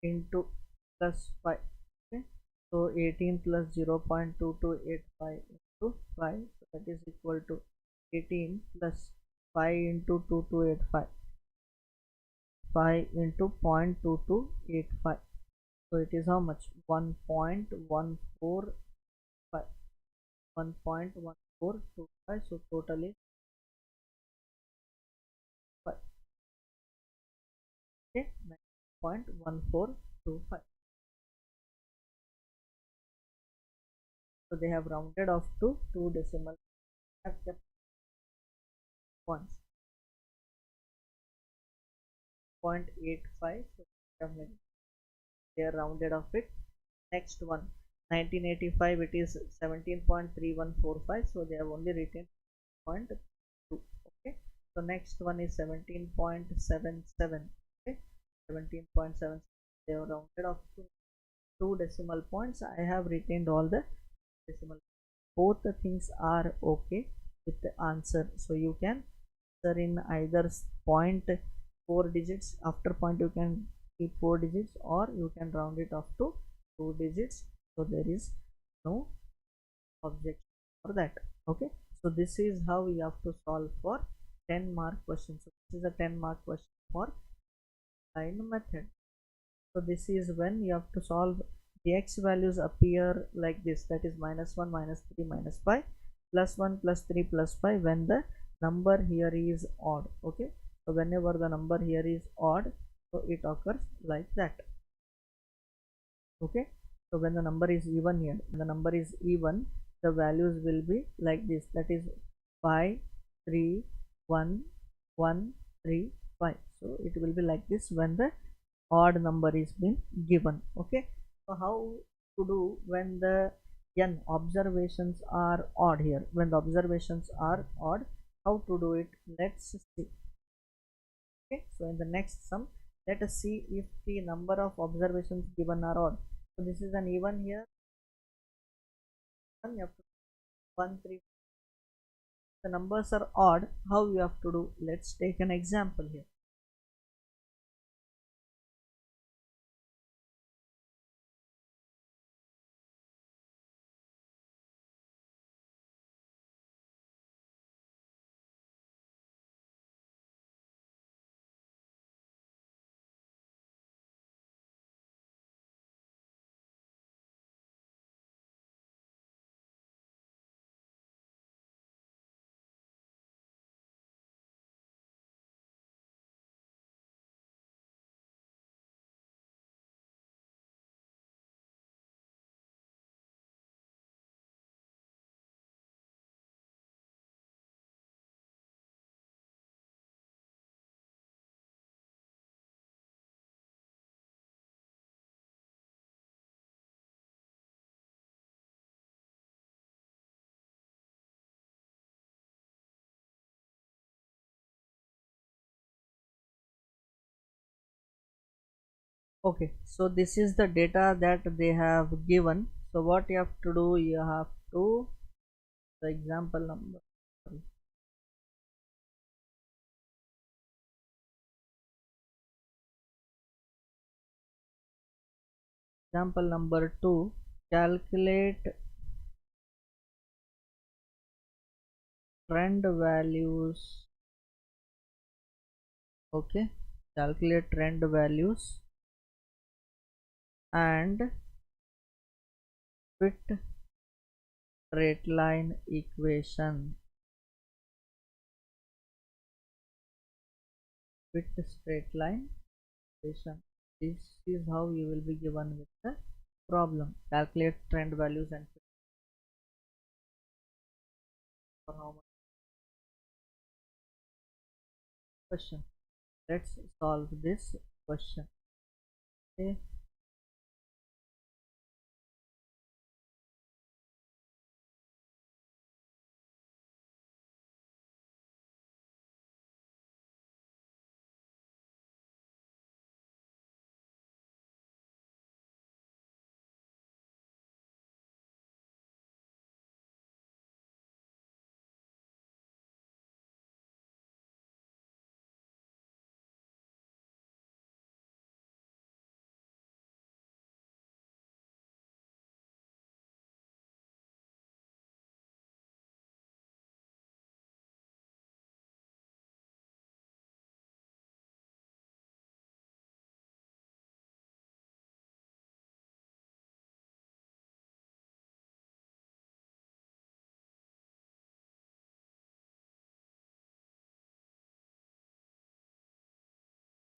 into plus 5. Okay, so 18 plus 0.2285 into 5, so that is equal to 18 plus 5 into 2285, 5 into 0.2285, so it is how much? 1.145, 1.1425, so total is 5. Okay, 9.1425. So they have rounded off to two decimal points, 0.85. So they are rounded off it. Next one, 1985, it is 17.3145, so they have only written 0.2. Okay, so next one is 17.77. Okay, 17.7, they have rounded off to two decimal points. I have retained all the decimal. Both the things are okay with the answer, so you can answer in either point 4 digits. After point you can keep 4 digits, or you can round it off to 2 digits, so there is no objection for that. Okay, so this is how we have to solve for 10-mark question. So this is a 10-mark question for line method. So this is when you have to solve. The x values appear like this, that is -1, -3, -5, +1, +3, +5 when the number here is odd. Okay, so whenever the number here is odd, so it occurs like that. Okay, so when the number is even, here when the number is even, the values will be like this, that is 5, 3, 1, 1, 3, 5. So it will be like this when the odd number is been given. Okay, so how to do when the n observations are odd? Here when the observations are odd, how to do it? Let's see. Okay, so in the next sum, let us see if the number of observations given are odd. So this is an even here, you have to 1, 3. The numbers are odd, how you have to do? Let's take an example here. Okay, so this is the data that they have given. So what you have to do, you have to the example number, example number 2, calculate trend values. Okay, calculate trend values and fit straight line equation. Fit straight line equation. This is how you will be given with the problem. Calculate trend values and fit for how much question. Let's solve this question. Okay,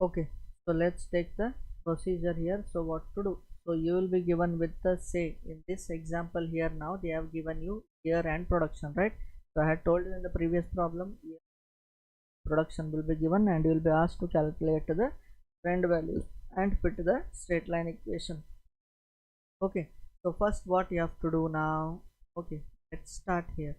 Okay, so let's take the procedure here. So what to do? So you will be given with the, say in this example here, now they have given you year and production, right? So I had told you in the previous problem, year production will be given and you will be asked to calculate the trend values and fit the straight line equation. Okay, so first what you have to do now? Okay, let's start here.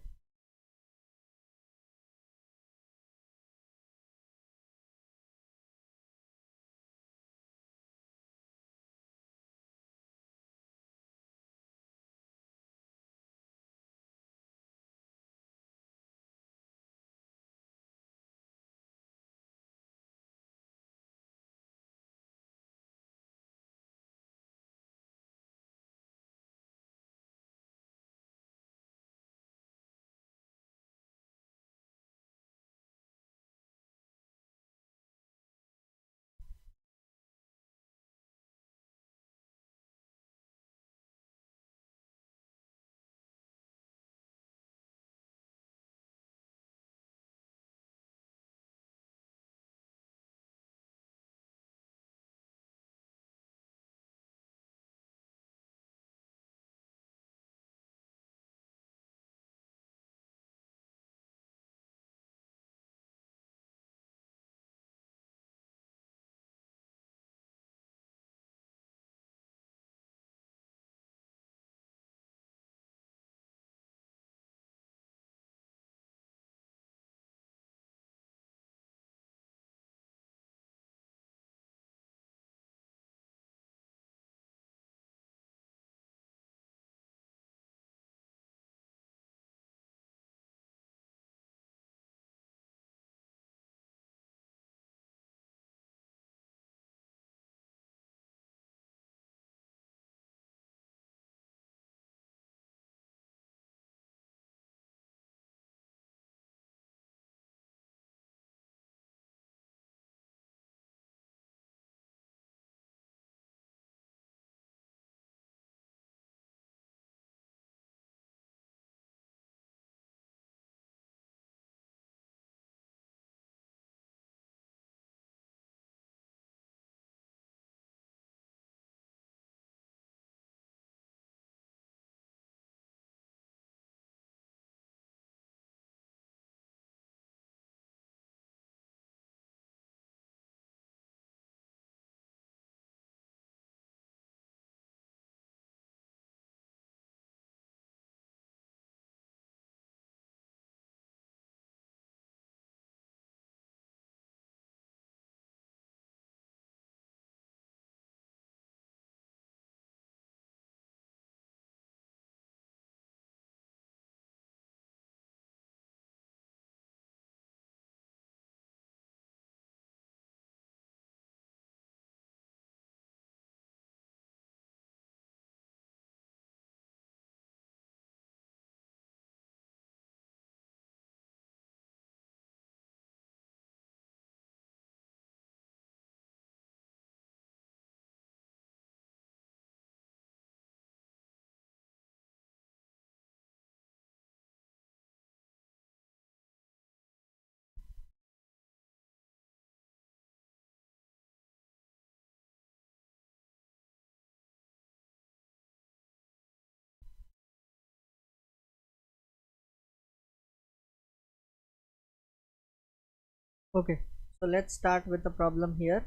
Okay, so let's start with the problem here.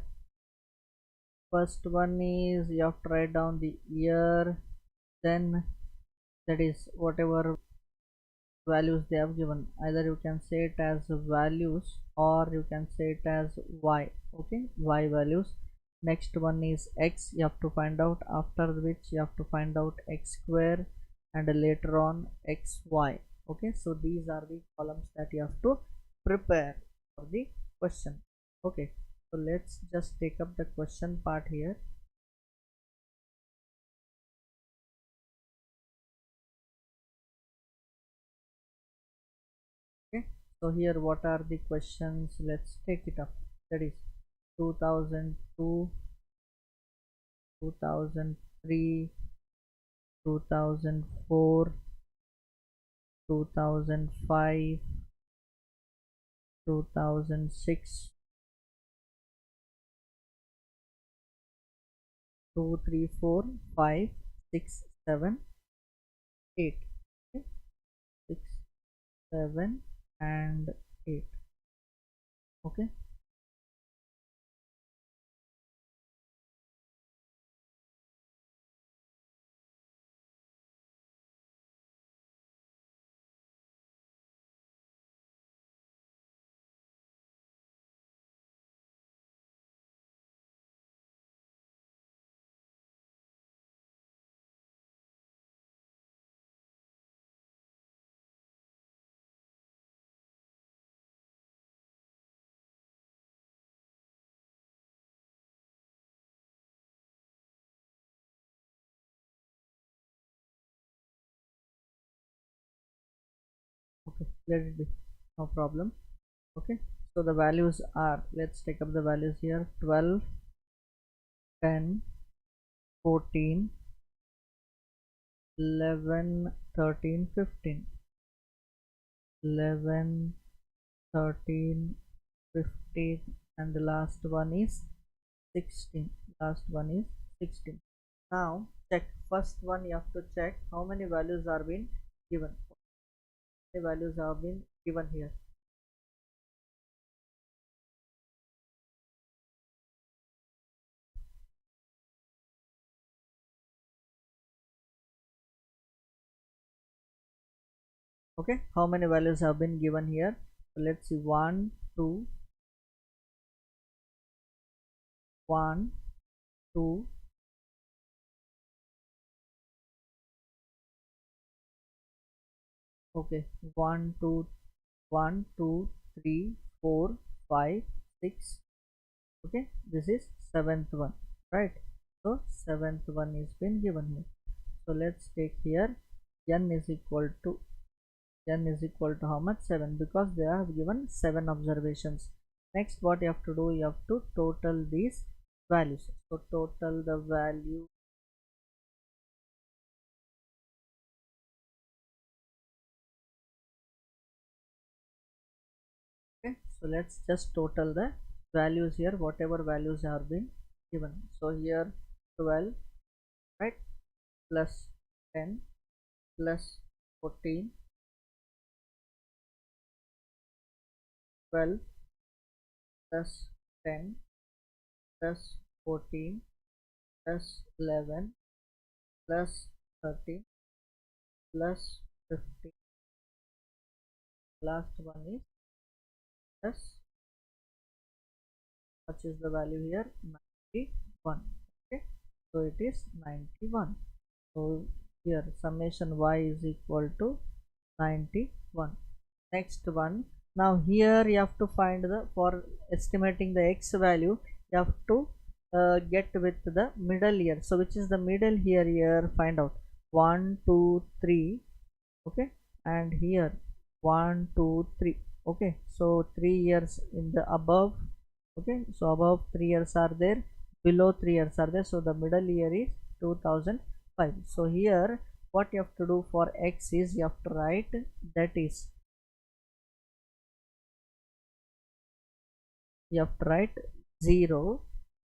First one is you have to write down the year, then that is whatever values they have given. Either you can say it as values or you can say it as y. Okay, y values. Next one is x, you have to find out, after which you have to find out x square and later on xy. Okay, so these are the columns that you have to prepare for the question. Okay, so let's just take up the question part here. Okay, so here what are the questions? Let's take it up. That is 2002, 2003, 2004, 2005, 2006, 2, 3, 4, 5, 6, 7, 8. Okay? 6, 7 and 8. Okay. Okay, let it be, no problem. Okay, so the values are, let's take up the values here: 12, 10, 14, 11, 13, 15, 11, 13, 15, and the last one is 16. Last one is 16. Now check, first one you have to check how many values are being given. How many values have been given here? Okay, how many values have been given here? So let's see, 1, 2, 1, 2, okay, 1, 2, 1, 2, 3, 4, 5, 6. Okay, this is seventh one, right? So seventh one is been given here. So let's take here n is equal to how much? 7, because they have given 7 observations. Next what you have to do, you have to total these values. So total the value. Okay, so let's just total the values here, whatever values have been given. So here 12, right, plus 10 plus 14, 12 plus 10 plus 14 plus 11 plus 13 plus 15. Last one is plus, what is the value here? 91. Okay, so it is 91. So here summation y is equal to 91. Next one, now here you have to find the, for estimating the x value, you have to get with the middle here. So which is the middle here? Here find out 1, 2, 3. Okay, and here 1, 2, 3. Okay, so 3 years in the above. Okay, so above 3 years are there, below 3 years are there, so the middle year is 2005. So here what you have to do for x is, you have to write, that is, you have to write 0.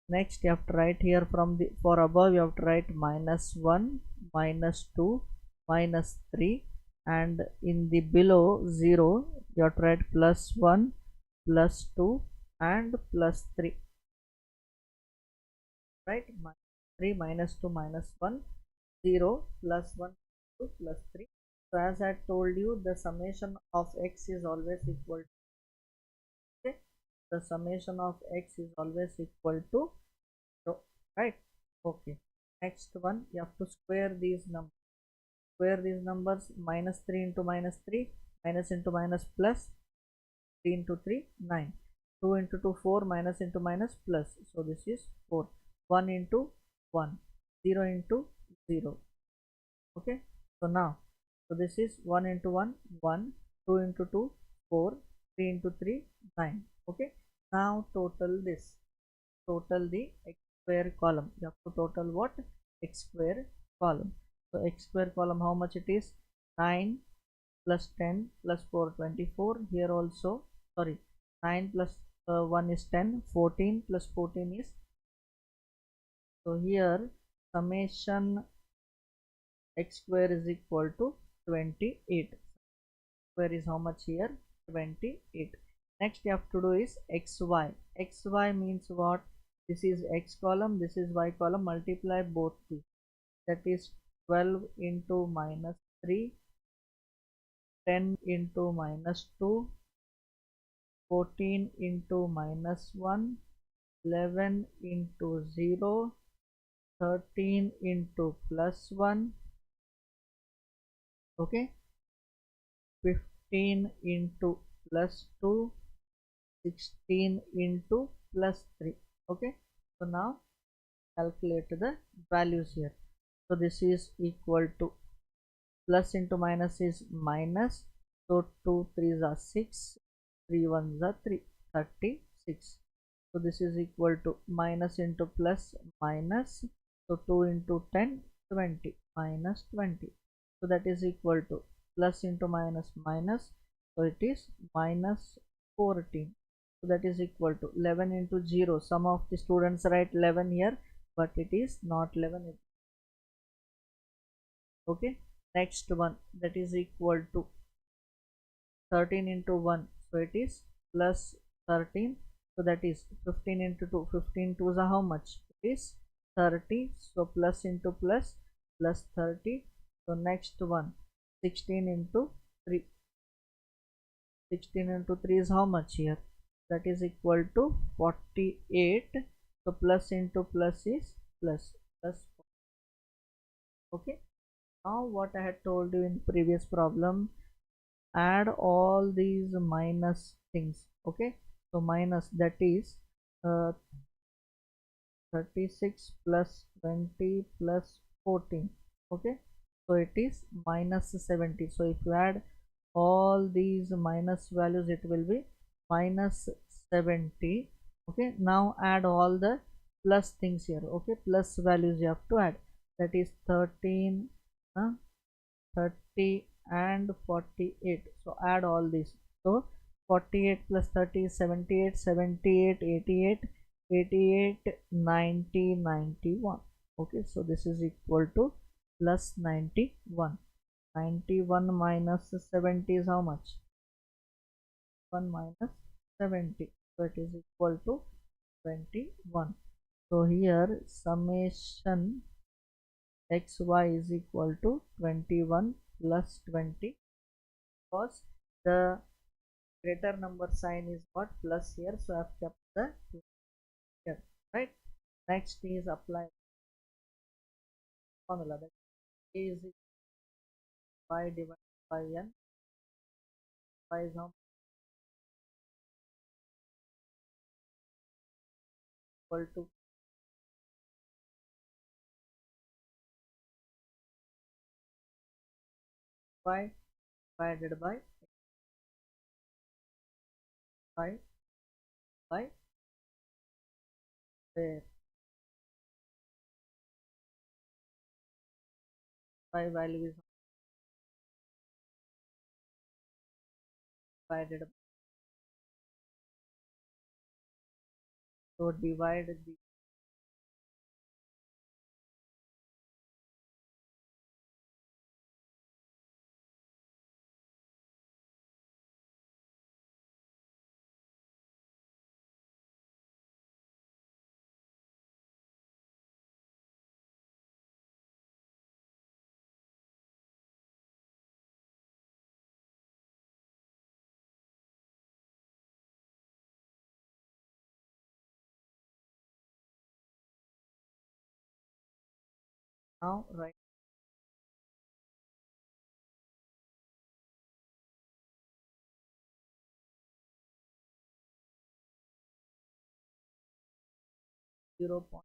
Next you have to write here, from the, for above you have to write -1, -2, -3, and in the below 0 you have to write +1, +2 and +3, right? -3, -2, -1, 0, +1, 2, +3. So as I told you, the summation of x is always equal to, okay, the summation of x is always equal to, so, right? Okay, next one, you have to square these numbers. Square these numbers: -3 into -3, minus into minus plus, 3 into 3, 9, 2 into 2, 4, minus into minus plus, so this is 4, 1 into 1, 0 into 0. Okay, so now, so this is 1 into 1, 1, 2 into 2, 4, 3 into 3, 9. Okay, now total this, total the x square column. You have to total what? X square column. So x square column, how much it is? 9 plus 10 plus 4, 24. Here also, sorry, 9 plus 1 is 10, 14 plus 14 is So here summation x square is equal to 28. Square is how much here? 28. Next you have to do is xy. Xy means what? This is x column, this is y column, multiply both these. That is 12 into minus 3, 10 into minus 2, 14 into minus 1, 11 into 0, 13 into plus 1, okay, 15 into plus 2, 16 into plus 3. Okay, so now calculate the values here. So this is equal to, plus into minus is minus, so 2 3s are 6, 3 1s are 3, 36. So this is equal to minus into plus minus, so 2 into 10, 20, minus 20. So that is equal to plus into minus minus, so it is minus 14. So that is equal to 11 into 0. Some of the students write 11 here, but it is not 11. Okay, next one, that is equal to 13 into 1, so it is plus 13. So that is 15 into 2, 15 2s are how much? It is 30. So plus into plus, plus 30. So next one, 16 into 3, 16 into 3 is how much here? That is equal to 48. So plus into plus is plus, plus. Okay, now what I had told you in previous problem, add all these minus things. Okay, so minus, that is 36 plus 20 plus 14. Okay, so it is minus 70. So if you add all these minus values, it will be minus 70. Okay, now add all the plus things here. Okay, plus values you have to add, that is 13, 30 and 48. So add all these. So 48 plus 30 is 78, 78, 88, 88, 90, 91. Okay, so this is equal to plus 91. 91 minus 70 is how much? 1 minus 70. So it is equal to 21. So here summation xy is equal to 21 plus 20, because the greater number sign is what? Plus here, so I have kept the plus here, right? Next is apply formula, that a is y divided by n. Y is now equal to y divided by y by where y value is divided by, so divide the now right. Zero point.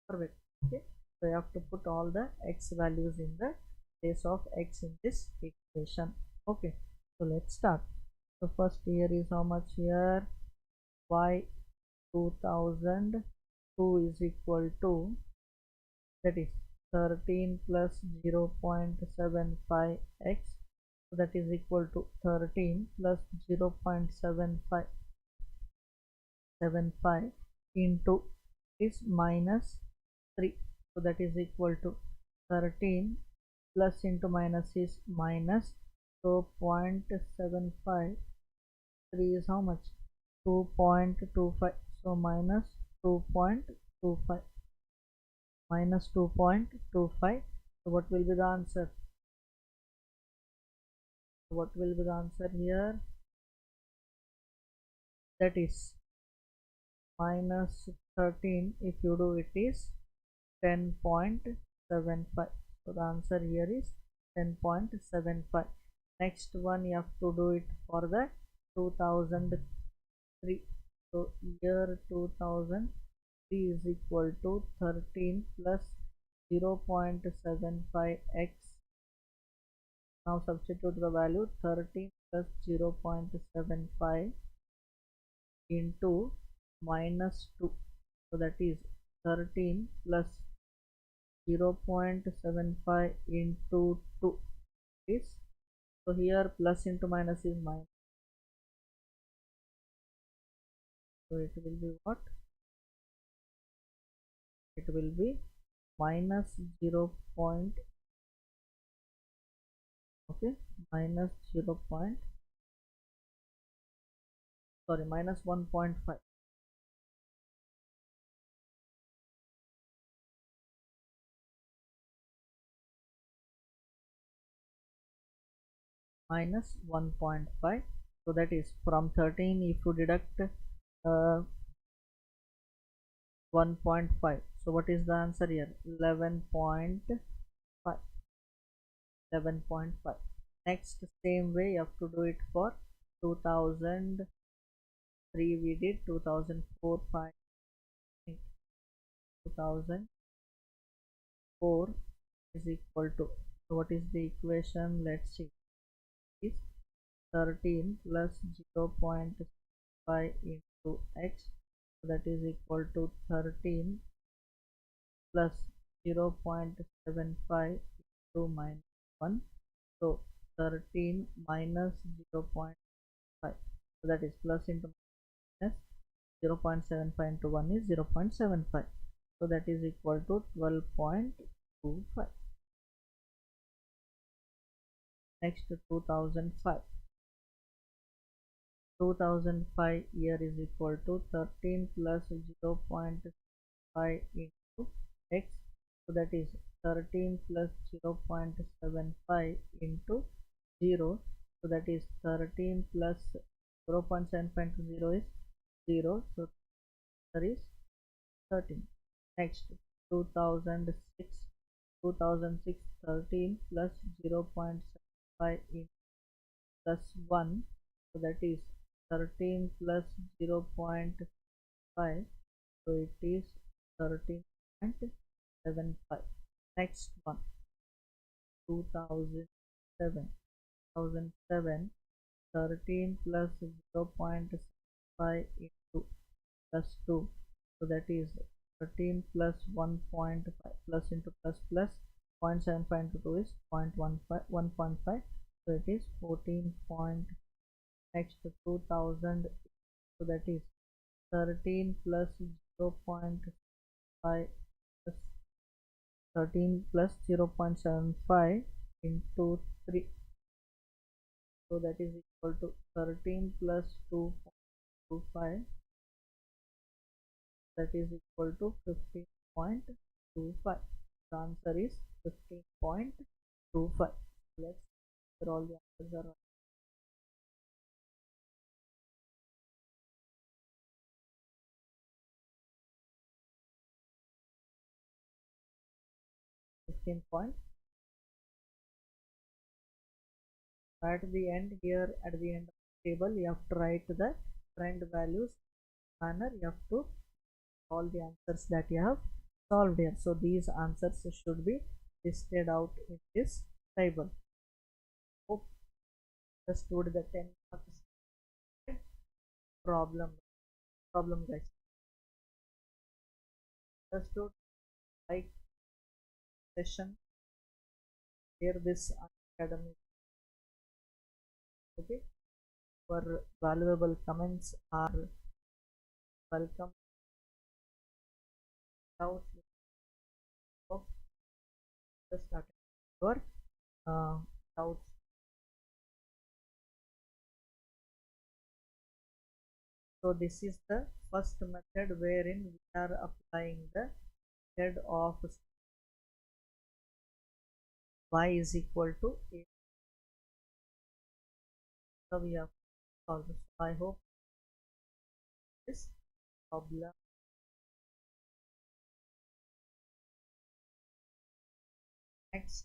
Perfect. Okay, so you have to put all the x values in the place of x in this equation. Okay, so let's start. So first here is how much here? Y 2002 is equal to, that is 13 plus 0.75x So that is equal to 13 plus 0.75 into is minus 3. So that is equal to 13 plus into minus is minus. So 0.75, 3 is how much? 2.25. So minus 2.25, minus 2.25. So what will be the answer? What will be the answer here? That is minus 13. If you do it is 10.75. So the answer here is 10.75. Next one you have to do it for the 2003. So year 2003 is equal to 13 plus 0.75x. Now substitute the value 13 plus 0.75 into minus 2. So that is 13 plus 0.75 into 2 is, so here plus into minus is minus. So it will be what? It will be minus 0. Okay, minus 0. Sorry, minus 1.5. Minus 1.5. So that is from 13 if you deduct 1.5. So what is the answer here? 11.5. 11.5. Next, same way you have to do it for 2003. We did 2004, 5, 2004 is equal to, so what is the equation? Let's see. Is 13 plus 0.5 into x, so that is equal to 13 plus 0.75 into minus 1. So 13 minus 0.5, so that is plus into minus. 0.75 into 1 is 0.75. So that is equal to 12.25. Next, 2005. 2005 year is equal to 13 plus 0.5 into x. So that is 13 plus 0.75 into 0. So that is 13 plus 0.75 into 0 is 0. So there is 13. Next, 2006. 2006, 13 plus 0.75 in plus 1. So that is 13 plus 0.5. So it is 13.75. Next one, 2007. 2007, 13 plus 0.5 into plus 2. So that is 13 plus 1.5 plus into plus plus 0.75 into 2 is 0.15, 1.5. So it is 14 point. Next, 2000. So that is 13 plus 0.5 plus 13 plus 0.75 into 3. So that is equal to 13 plus 2.25. That is equal to 15.25. The answer is 15.25. Let's see all the answers are 15 point. At the end here, at the end of the table, you have to write the trend values manner. You have to all the answers that you have solved here. So these answers should be listed out in this table. Hope understood the 10 marks problem guys. Understood? Like session, share this Unacademy Okay, your valuable comments are welcome. Without just started your doubts. So this is the first method wherein we are applying the head of y is equal to a. So we have solved this. I hope this problem. Next,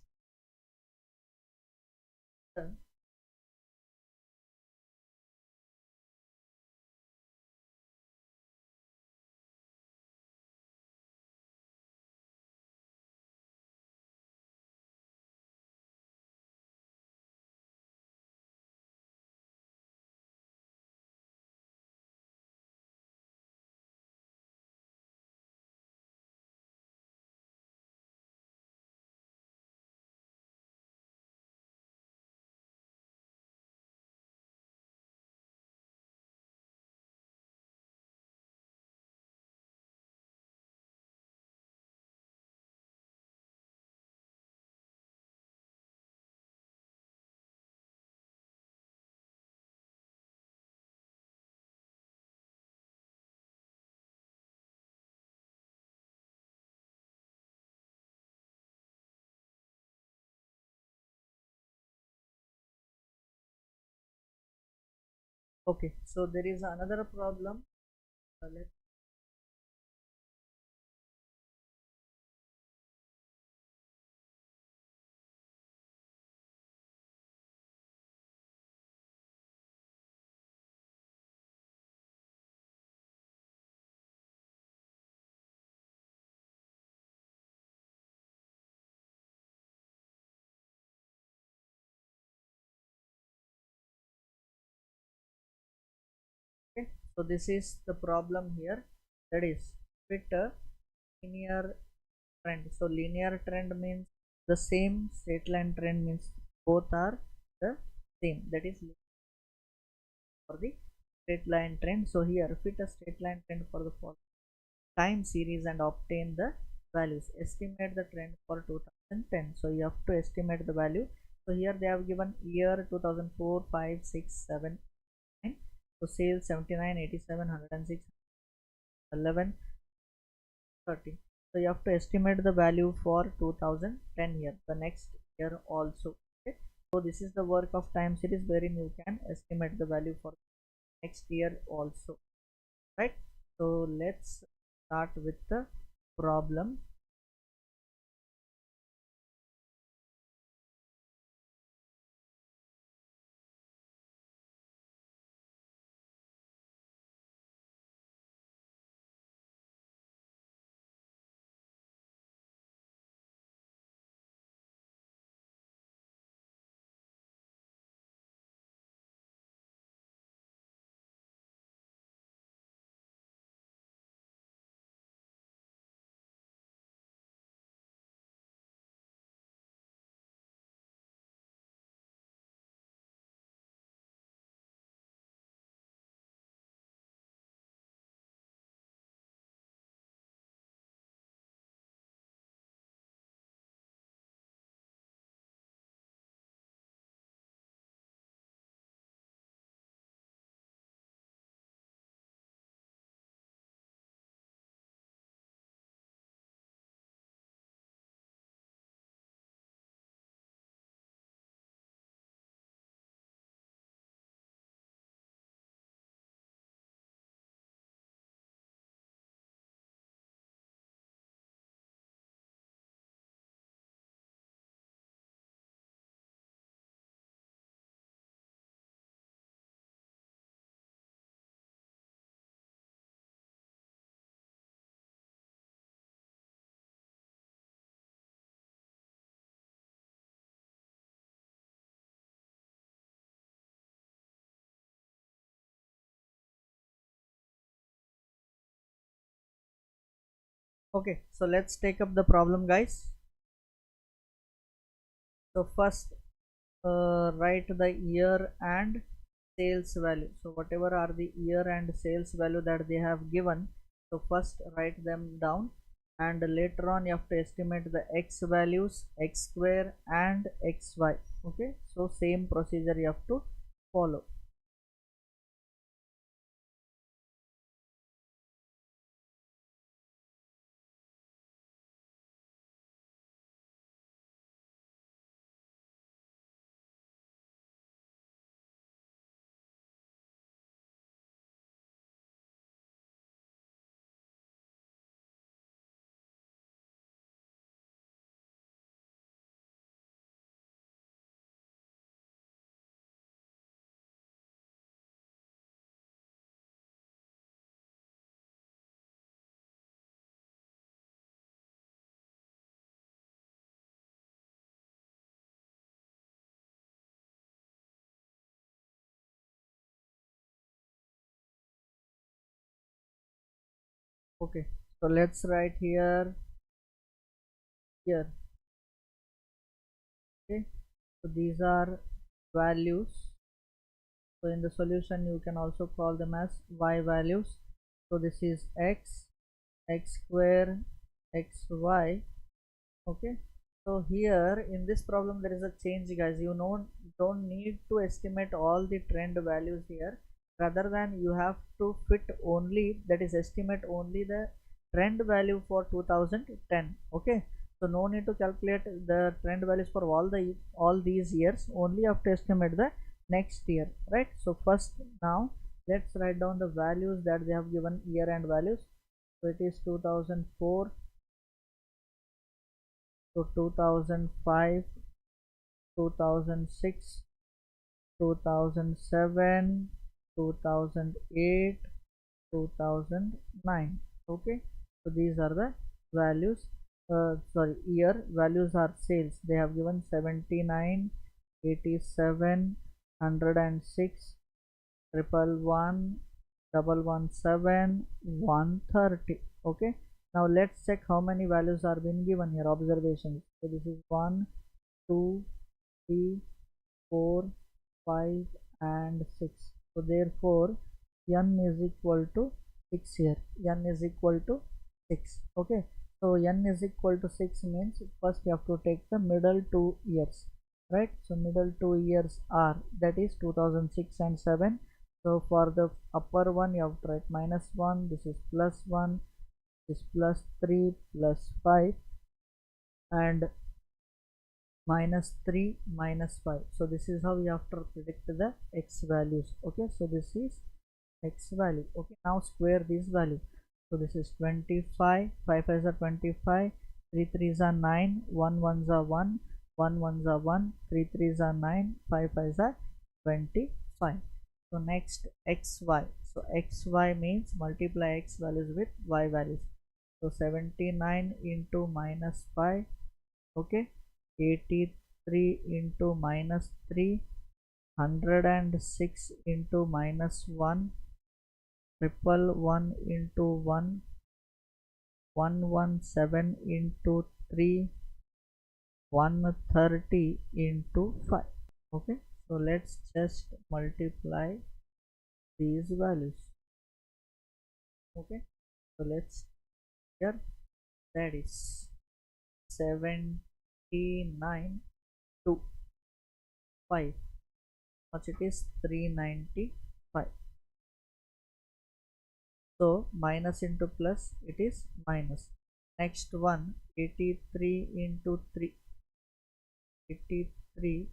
okay, so there is another problem. Let's okay. So this is the problem here. That is fit a linear trend. So linear trend means the same. Straight line trend means both are the same. That is for the straight line trend. So here fit a straight line trend for the time series and obtain the values. Estimate the trend for 2010. So you have to estimate the value. So here they have given year 2004, 5, 6, 7, 9. So sales 79, 87, 106, 11, 13. So you have to estimate the value for 2010 year, the next year also. Okay. So this is the work of time series wherein you can estimate the value for next year also, right? So let's start with the problem. Okay, so let's take up the problem, guys. So first, write the year and sales value. So whatever are the year and sales value that they have given, so first write them down, and later on you have to estimate the x values, x square and xy. Okay, so same procedure you have to follow. Okay, so let's write here. Okay, so these are values. So in the solution you can also call them as y values. So this is x, x square, xy. Okay, so here in this problem there is a change, guys. You know, don't need to estimate all the trend values here. Rather than you have to fit only, that is estimate only the trend value for 2010. Okay, so no need to calculate the trend values for all these years. Only have to estimate the next year, right? So first, now let's write down the values that they have given, year and values. So it is 2004, so 2005, 2006, 2007, 2008, 2009. Okay, so these are the values. Sorry, year values are sales. They have given 79, 87, 106, 111, 117, 130. Okay, now let's check how many values are being given here. Observations. So this is 1, 2, 3, 4, 5 and 6. So therefore n is equal to 6 here. N is equal to 6. Okay, so n is equal to 6 means first you have to take the middle 2 years, right? So middle 2 years are, that is 2006 and 7. So for the upper one you have to write -1, this is +1, this is +3, +5 and -3, -5. So this is how we have to predict the x values. Okay, so this is x value. Okay, now square this value. So this is 25, 5 5s are 25, 3 3s are 9, 1 1s are 1, 1 1s are 1, 3 3s are 9, 5 5s are 25. So next xy. So xy means multiply x values with y values. So 79 into -5. Okay, 83 into -3, 106 into -1, 111 into 1, 117 into 3, 130 into 5. Okay, so let's just multiply these values. Okay, so let's here, that is 79 to 5, much it is 395. So minus into plus, it is minus. Next one, 83 into 3, 83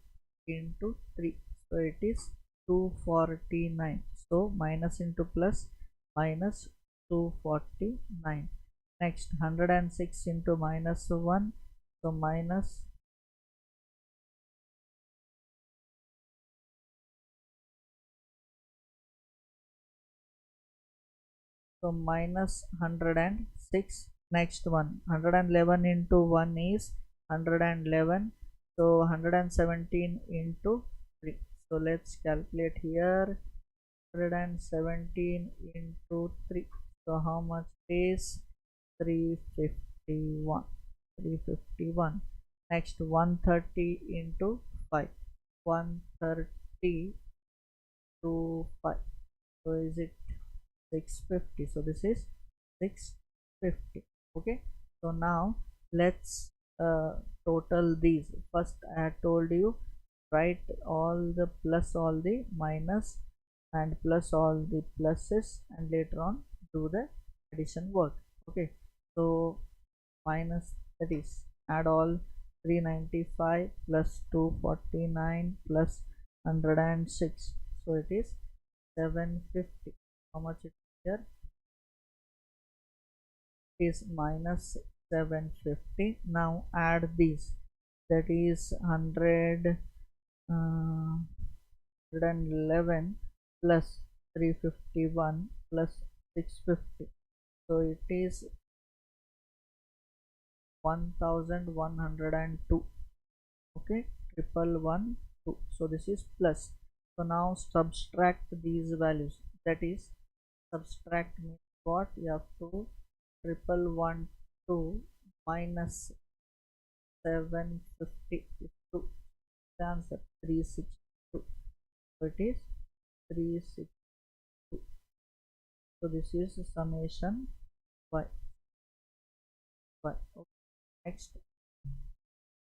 into 3, so it is 249. So minus into plus, minus 249. Next 106 into -1, so minus so minus 106. Next one, 111 into 1 is 111, so 117 into 3. So let's calculate here. 117 into 3, so how much is 351. 351. Next 130 into 5, 130 to 5. So is it 650? So this is 650. Okay, so now let's total these. First I had told you write all the plus, all the minus, and plus all the pluses, and later on do the addition work. Okay, so minus, that is add all 395 plus 249 plus 106, so it is 750. How much it is here? It is minus 750. Now add these, that is 111 plus 351 plus 650, so it is 1102. Okay, 1112. So this is plus. So now subtract these values, that is subtract means what? You have to 1112 minus 750 is 2. The answer 362. So it is 362. So this is summation y. Okay. Next,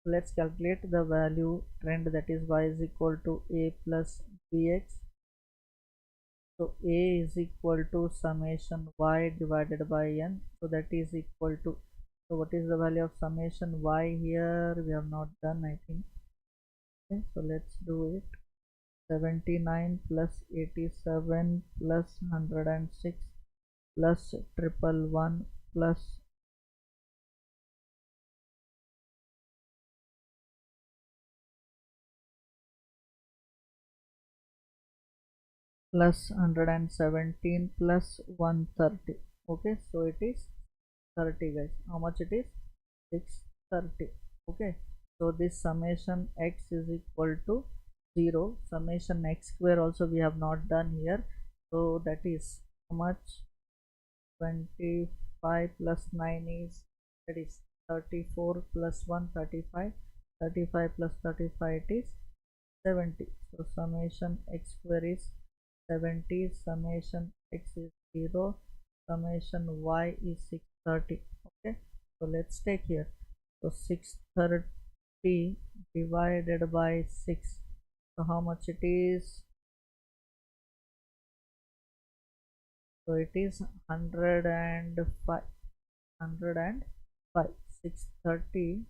let's calculate the value trend, that is y is equal to a plus bx. So a is equal to summation y divided by n, so that is equal to, so what is the value of summation y here? We have not done, I think. Okay, so let's do it. 79 plus 87 plus 106 plus 111 plus 117 plus 130. Okay, so it is 30, guys. How much it is? 630. Okay, so this summation x is equal to 0. Summation x square also we have not done here, so that is how much? 25 plus 9 is, that is 34 plus 1 35, 35 plus 35 it is 70. So summation x square is 70, summation x is 0, summation y is 630. Okay, so let's take here. So 630 divided by 6, so how much it is? So it is 105. 105. 630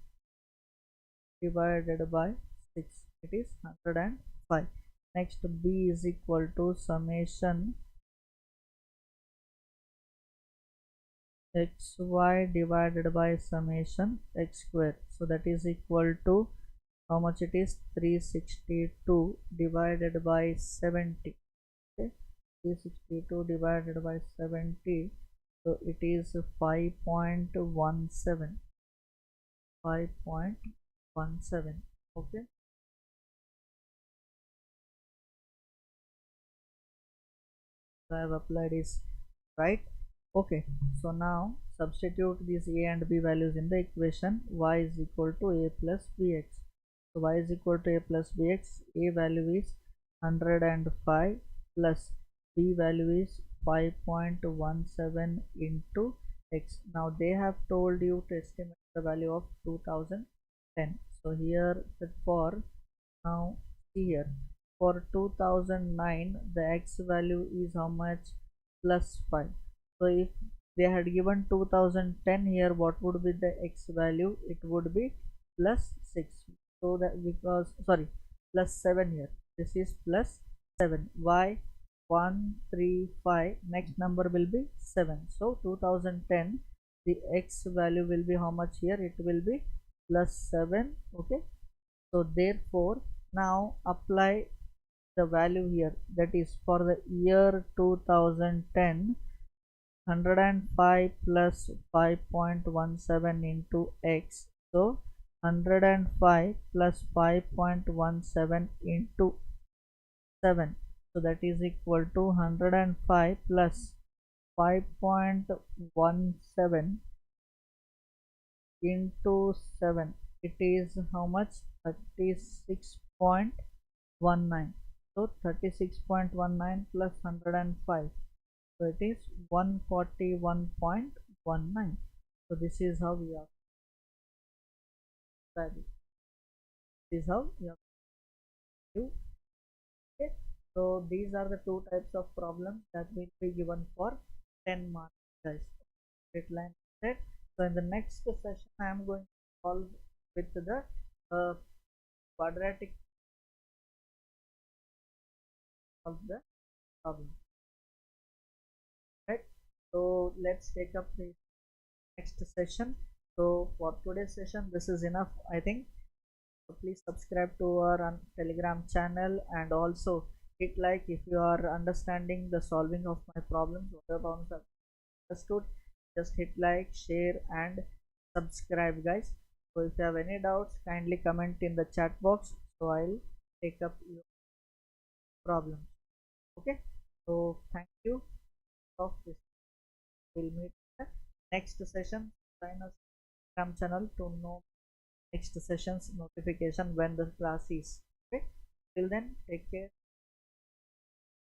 divided by 6, it is 105. Next, b is equal to summation xy divided by summation x square, so that is equal to how much it is? 362 divided by 70. Okay, 362 divided by 70, so it is 5.17. 5.17. Okay, so I have applied is right. Okay, so now substitute these a and b values in the equation. Y is equal to a plus bx. So y is equal to a plus bx. A value is 105 plus b value is 5.17 into x. Now they have told you to estimate the value of 2010. So here for now, see here, for 2009 the x value is how much? Plus 5. So if they had given 2010 here, what would be the x value? It would be plus 6. So that, because sorry, plus 7 here, this is plus 7. Why? 135, next number will be 7. So 2010 the x value will be how much here? It will be plus 7. Okay, so therefore now apply the value here, that is for the year 2010, 105 plus 5.17 into x. So 105 plus 5.17 into 7, so that is equal to 105 plus 5.17 into 7, it is how much? 36.8. 19. So 36.19 plus 105. So it is 141.19. So this is how we are. This is how you have to do. Okay. So these are the two types of problems that will be given for 10 marks, guys. Straight line set. So in the next session, I am going to solve with the quadratic of the problem. Right. So let's take up the next session. So for today's session, this is enough, I think. So please subscribe to our Telegram channel and also hit like if you are understanding the solving of my problems. Whatever problems are understood, just hit like, share and subscribe, guys. So if you have any doubts, kindly comment in the chat box, so I'll take up your problem. Okay, so thank you of this. We'll meet in the next session. Sign us Telegram channel to know next session's notification when the class is. Okay, till then, take care.